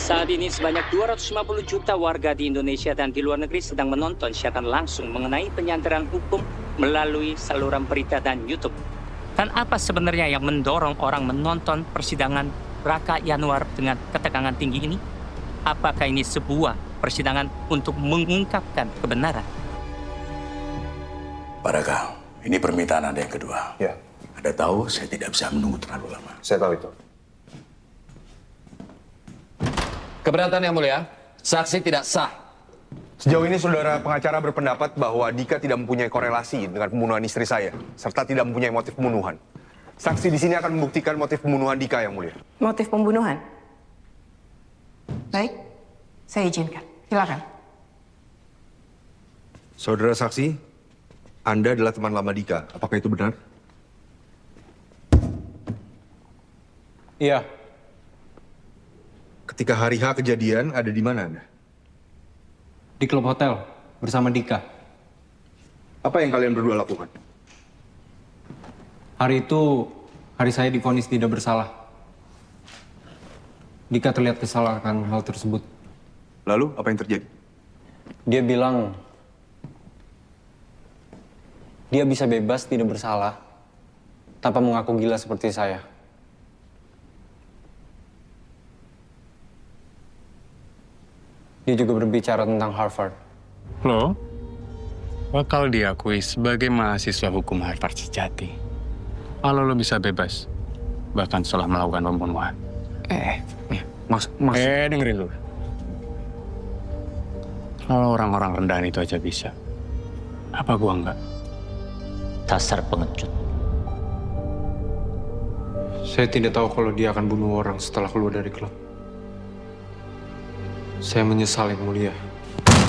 W: Saat ini sebanyak 250 juta warga di Indonesia dan di luar negeri sedang menonton siaran langsung mengenai penyandaran hukum melalui saluran berita dan YouTube. Dan apa sebenarnya yang mendorong orang menonton persidangan Raka Yanuar dengan ketegangan tinggi ini? Apakah ini sebuah persidangan untuk mengungkapkan kebenaran?
G: Pak Raka, ini permintaan Anda yang kedua.
D: Ya.
G: Anda tahu saya tidak bisa menunggu terlalu lama.
D: Saya tahu itu.
P: Keberatan, Yang Mulia, saksi tidak sah.
D: Sejauh ini saudara pengacara berpendapat bahwa Dika tidak mempunyai korelasi dengan pembunuhan istri saya, serta tidak mempunyai motif pembunuhan. Saksi di sini akan membuktikan motif pembunuhan Dika, Yang Mulia.
B: Motif pembunuhan? Baik, saya izinkan. Silakan.
D: Saudara saksi, Anda adalah teman lama Dika. Apakah itu benar?
S: Iya.
D: Ketika hari H kejadian, ada di mana Anda?
S: Di klub hotel, bersama Dika.
D: Apa yang kalian berdua lakukan?
S: Hari itu, hari saya divonis tidak bersalah. Dika terlihat kesal akan hal tersebut.
D: Lalu, apa yang terjadi?
S: Dia bilang, dia bisa bebas tidak bersalah, tanpa mengaku gila seperti saya. Dia juga berbicara tentang Harvard.
L: Lo bakal diakui sebagai mahasiswa hukum Harvard sejati. Kalau lo bisa bebas, bahkan setelah melakukan pembunuhan. Dengerin lo. Kalau orang-orang rendahan itu aja bisa, apa gua enggak?
W: Dasar pengecut.
L: Saya tidak tahu kalau dia akan bunuh orang setelah keluar dari klub. Saya menyesal, Yang Mulia.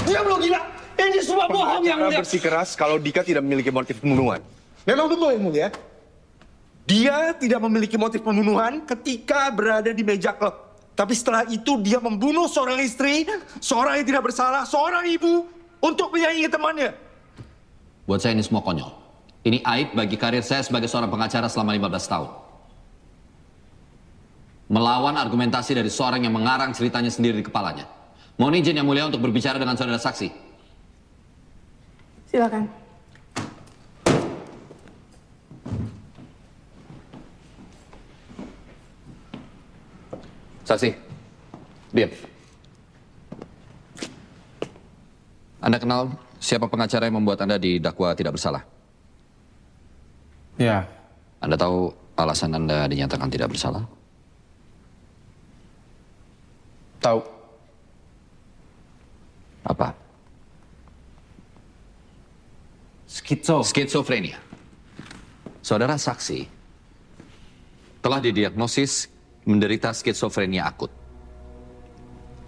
U: Diam lo, gila!
G: Ini semua bohong yang mulia.
D: Bersikeras kalau Dika tidak memiliki motif pembunuhan.
A: Memang betul yang mulia. Dia tidak memiliki motif pembunuhan ketika berada di meja klub. Tapi setelah itu dia membunuh seorang istri, seorang yang tidak bersalah, seorang ibu untuk menyayangi temannya.
P: Buat saya ini semua konyol. Ini aib bagi karir saya sebagai seorang pengacara selama 15 tahun. Melawan argumentasi dari seorang yang mengarang ceritanya sendiri di kepalanya. Mohon izin yang mulia untuk berbicara dengan saudara saksi.
B: Silakan.
P: Saksi, diam. Anda kenal siapa pengacara yang membuat Anda didakwa tidak bersalah?
L: Ya.
P: Anda tahu alasan Anda dinyatakan tidak bersalah?
L: Tahu.
P: Apa? Skizofrenia. Saudara saksi telah didiagnosis menderita skizofrenia akut.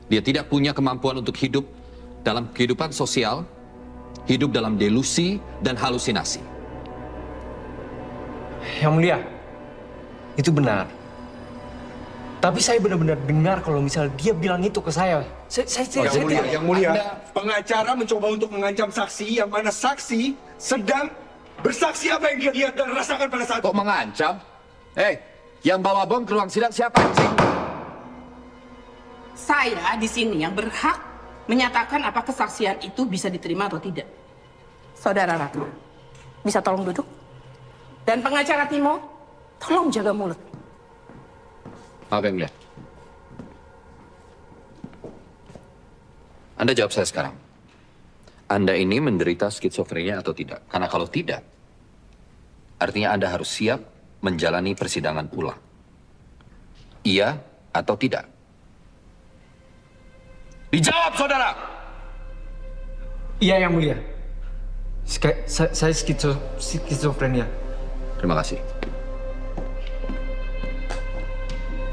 P: Dia tidak punya kemampuan untuk hidup dalam kehidupan sosial, hidup dalam delusi dan halusinasi.
H: Yang mulia, itu benar. Tapi saya benar-benar dengar kalau misal dia bilang itu ke saya.
A: Yang mulia, pengacara mencoba untuk mengancam saksi yang mana saksi sedang bersaksi apa yang dia lihat dan rasakan pada saat itu.
P: Kok mengancam? Yang bawa bom ke ruang sidang siapa?
B: Saya di sini yang berhak menyatakan apa kesaksian itu bisa diterima atau tidak. Saudara Raka, bisa tolong duduk? Dan pengacara Timo, tolong jaga mulut.
P: Apa yang mulia? Anda jawab saya sekarang. Anda ini menderita skizofrenia atau tidak? Karena kalau tidak, artinya Anda harus siap menjalani persidangan ulang. Iya atau tidak? Dijawab, saudara!
H: Iya, yang mulia. Saya skizofrenia.
P: Terima kasih.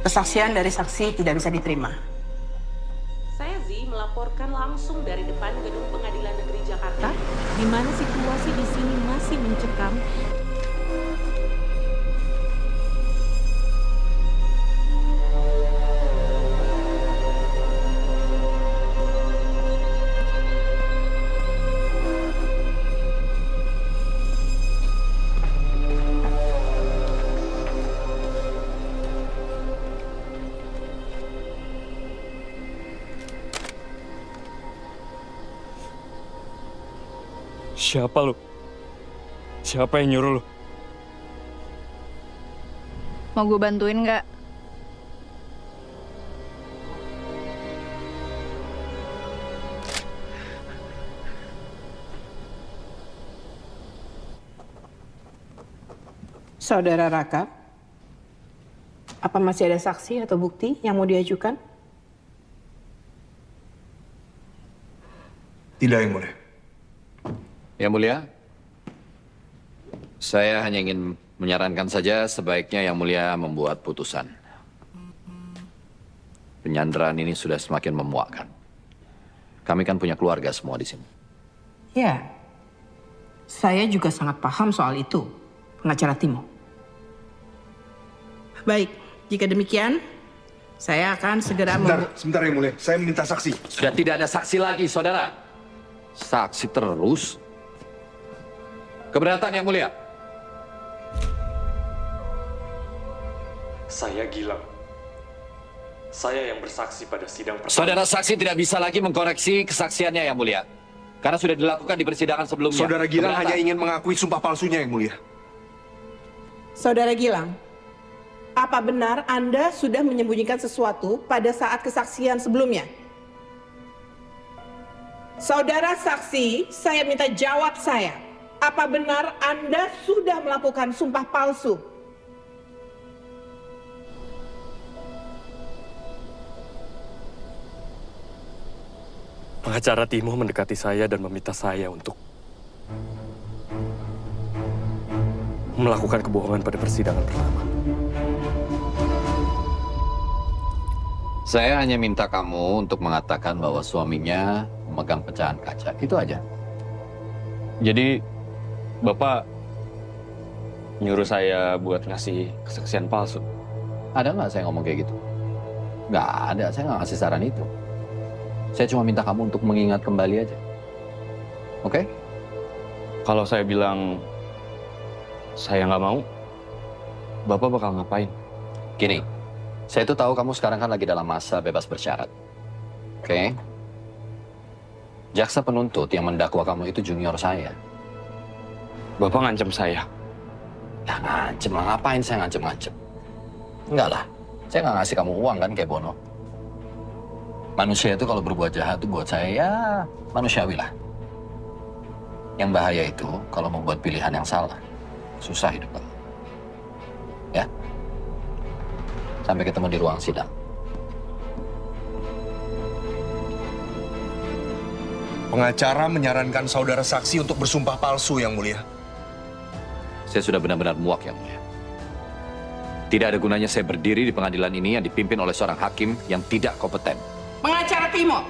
B: Kesaksian dari saksi tidak bisa diterima.
K: Saya melaporkan langsung dari depan gedung Pengadilan Negeri Jakarta, di mana situasi di sini masih mencekam.
F: Siapa lu? Siapa yang nyuruh lu?
T: Mau gue bantuin nggak?
B: Saudara Raka, apa masih ada saksi atau bukti yang mau diajukan?
D: Tidak, yang mulia.
P: Yang mulia, saya hanya ingin menyarankan saja sebaiknya Yang Mulia membuat putusan. Penyanderaan ini sudah semakin memuakkan. Kami kan punya keluarga semua di sini.
B: Ya, saya juga sangat paham soal itu, pengacara Timo. Baik, jika demikian, saya akan segera...
D: Sebentar Yang Mulia, saya minta saksi.
P: Sudah tidak ada saksi lagi, saudara. Saksi terus. Keberatan, Yang Mulia.
Q: Saya Gilang. Saya yang bersaksi pada sidang pertama.
P: Saudara saksi tidak bisa lagi mengkoreksi kesaksiannya, Yang Mulia. Karena sudah dilakukan di persidangan sebelumnya.
D: Saudara Gilang hanya ingin mengakui sumpah palsunya, Yang Mulia.
B: Saudara Gilang, apa benar Anda sudah menyembunyikan sesuatu pada saat kesaksian sebelumnya? Saudara saksi, saya minta jawab saya. Apa benar Anda sudah melakukan sumpah palsu?
Q: Pengacara Timo mendekati saya dan meminta saya untuk melakukan kebohongan pada persidangan pertama.
P: Saya hanya minta kamu untuk mengatakan bahwa suaminya memegang pecahan kaca. Itu aja.
Q: Jadi, Bapak nyuruh saya buat ngasih kesaksian palsu?
P: Ada nggak saya ngomong kayak gitu? Nggak ada, saya nggak ngasih saran itu. Saya cuma minta kamu untuk mengingat kembali aja. Oke?
Q: Kalau saya bilang saya nggak mau, Bapak bakal ngapain?
P: Gini, saya itu tahu kamu sekarang kan lagi dalam masa bebas bersyarat. Oke? Jaksa penuntut yang mendakwa kamu itu junior saya.
Q: Bapak ngancam saya?
P: Ya ngancem lah, ngapain saya ngancem-ngancem? Enggak lah, saya nggak ngasih kamu uang kan kayak Bono. Manusia itu kalau berbuat jahat itu buat saya ya manusiawi lah. Yang bahaya itu kalau membuat pilihan yang salah. Susah hidup kamu. Ya? Sampai ketemu di ruang sidang.
D: Pengacara menyarankan saudara saksi untuk bersumpah palsu, Yang Mulia.
P: Saya sudah benar-benar muak, Yang Mulia. Tidak ada gunanya saya berdiri di pengadilan ini yang dipimpin oleh seorang hakim yang tidak kompeten.
B: Pengacara Timo.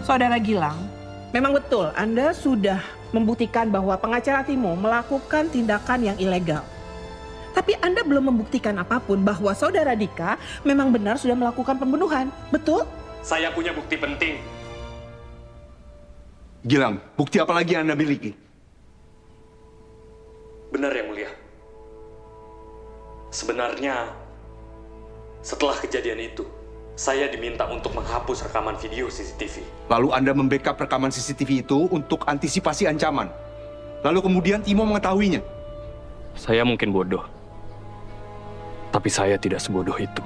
I: Saudara Gilang, memang betul Anda sudah membuktikan bahwa pengacara Timo melakukan tindakan yang ilegal. Tapi Anda belum membuktikan apapun bahwa saudara Dika memang benar sudah melakukan pembunuhan. Betul?
Q: Saya punya bukti penting.
D: Gilang, bukti apa lagi yang Anda miliki?
Q: Benar, Yang Mulia. Sebenarnya, setelah kejadian itu, saya diminta untuk menghapus rekaman video CCTV.
D: Lalu Anda membackup rekaman CCTV itu untuk antisipasi ancaman. Lalu kemudian Timo mengetahuinya.
Q: Saya mungkin bodoh, tapi saya tidak sebodoh itu.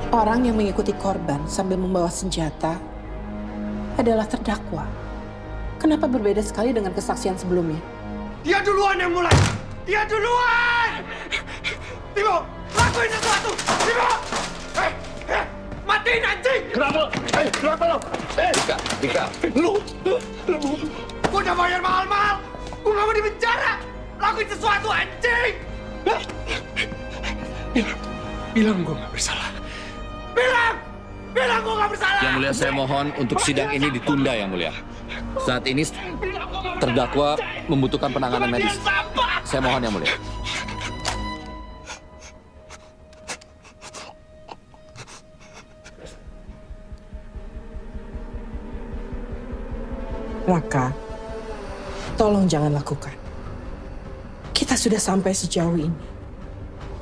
I: Orang yang mengikuti korban sambil membawa senjata adalah terdakwa. Kenapa berbeda sekali dengan kesaksian sebelumnya?
G: Dia duluan yang mulai! Dia duluan! Timo, lakuin sesuatu! Timo! Matiin anjing!
C: Kenapa? Kenapa lo?
P: Dika.
G: Lu! Gua udah bayar mahal-mahal! Gua gak mau di penjara! Lakuin sesuatu anjing! Bilang gua gak bersalah. Bilang gua gak bersalah!
P: Yang Mulia, saya mohon untuk sidang ini ditunda, Yang Mulia. Saat ini terdakwa membutuhkan penanganan medis. Saya mohon, Yang Mulia.
I: Raka, tolong jangan lakukan. Kita sudah sampai sejauh ini.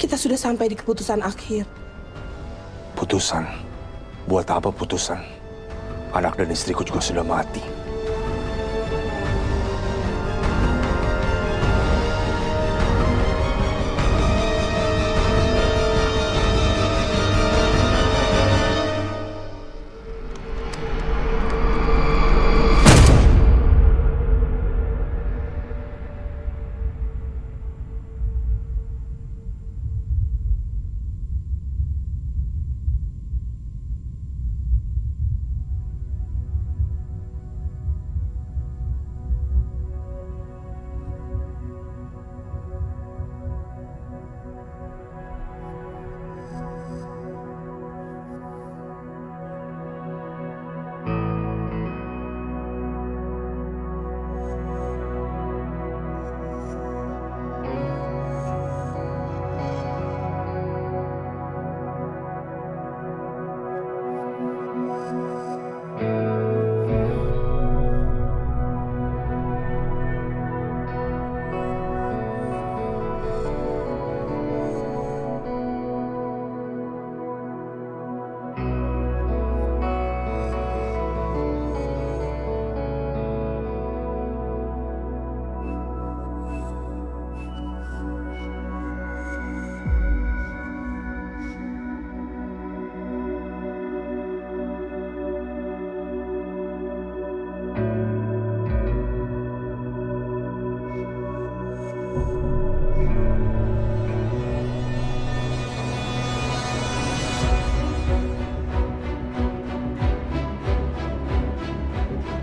I: Kita sudah sampai di keputusan akhir.
D: Putusan? Buat apa putusan? Anak dan istriku juga sudah mati.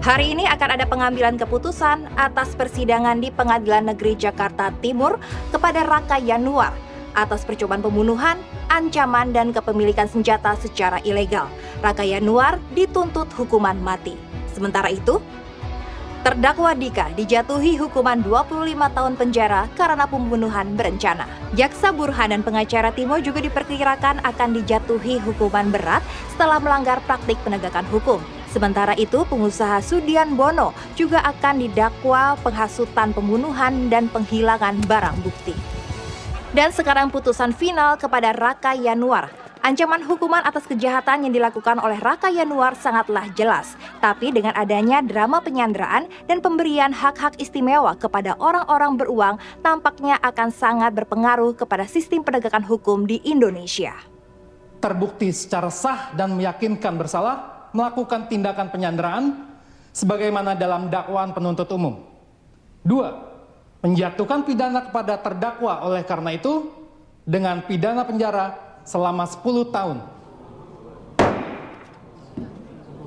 M: Hari ini akan ada pengambilan keputusan atas persidangan di Pengadilan Negeri Jakarta Timur kepada Raka Yanuar atas percobaan pembunuhan, ancaman, dan kepemilikan senjata secara ilegal. Raka Yanuar dituntut hukuman mati. Sementara itu, terdakwa Dika dijatuhi hukuman 25 tahun penjara karena pembunuhan berencana. Jaksa Burhan dan pengacara Timo juga diperkirakan akan dijatuhi hukuman berat setelah melanggar praktik penegakan hukum. Sementara itu, pengusaha Sudian Bono juga akan didakwa penghasutan pembunuhan dan penghilangan barang bukti. Dan sekarang putusan final kepada Raka Yanuar. Ancaman hukuman atas kejahatan yang dilakukan oleh Raka Yanuar sangatlah jelas. Tapi dengan adanya drama penyanderaan dan pemberian hak-hak istimewa kepada orang-orang beruang tampaknya akan sangat berpengaruh kepada sistem penegakan hukum di Indonesia.
R: Terbukti secara sah dan meyakinkan bersalah melakukan tindakan penyanderaan sebagaimana dalam dakwaan penuntut umum. 2. Menjatuhkan pidana kepada terdakwa oleh karena itu dengan pidana penjara selama 10 tahun.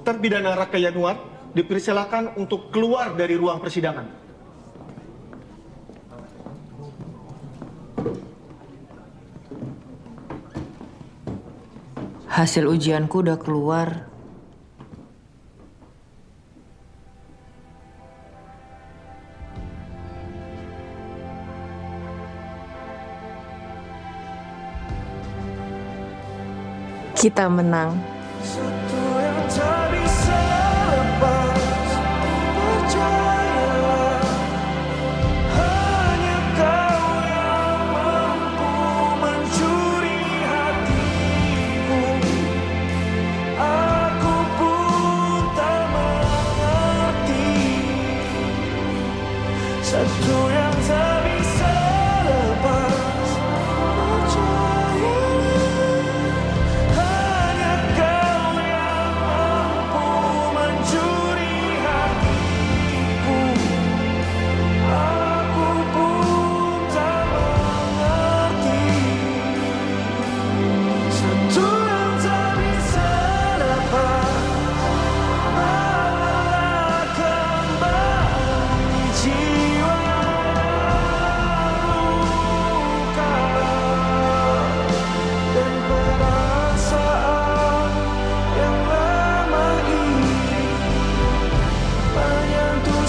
U: Terpidana Raka Yanuar dipersilakan untuk keluar dari ruang persidangan.
V: Hasil ujianku udah keluar. Kita menang.
X: Satu yang tak bisa lepas, hanya kau yang mampu mencuri hatiku. Aku pun tak mengerti. Satu yang tak bisa lepas, malah kembali jiwa. Yang lama ini menyentuh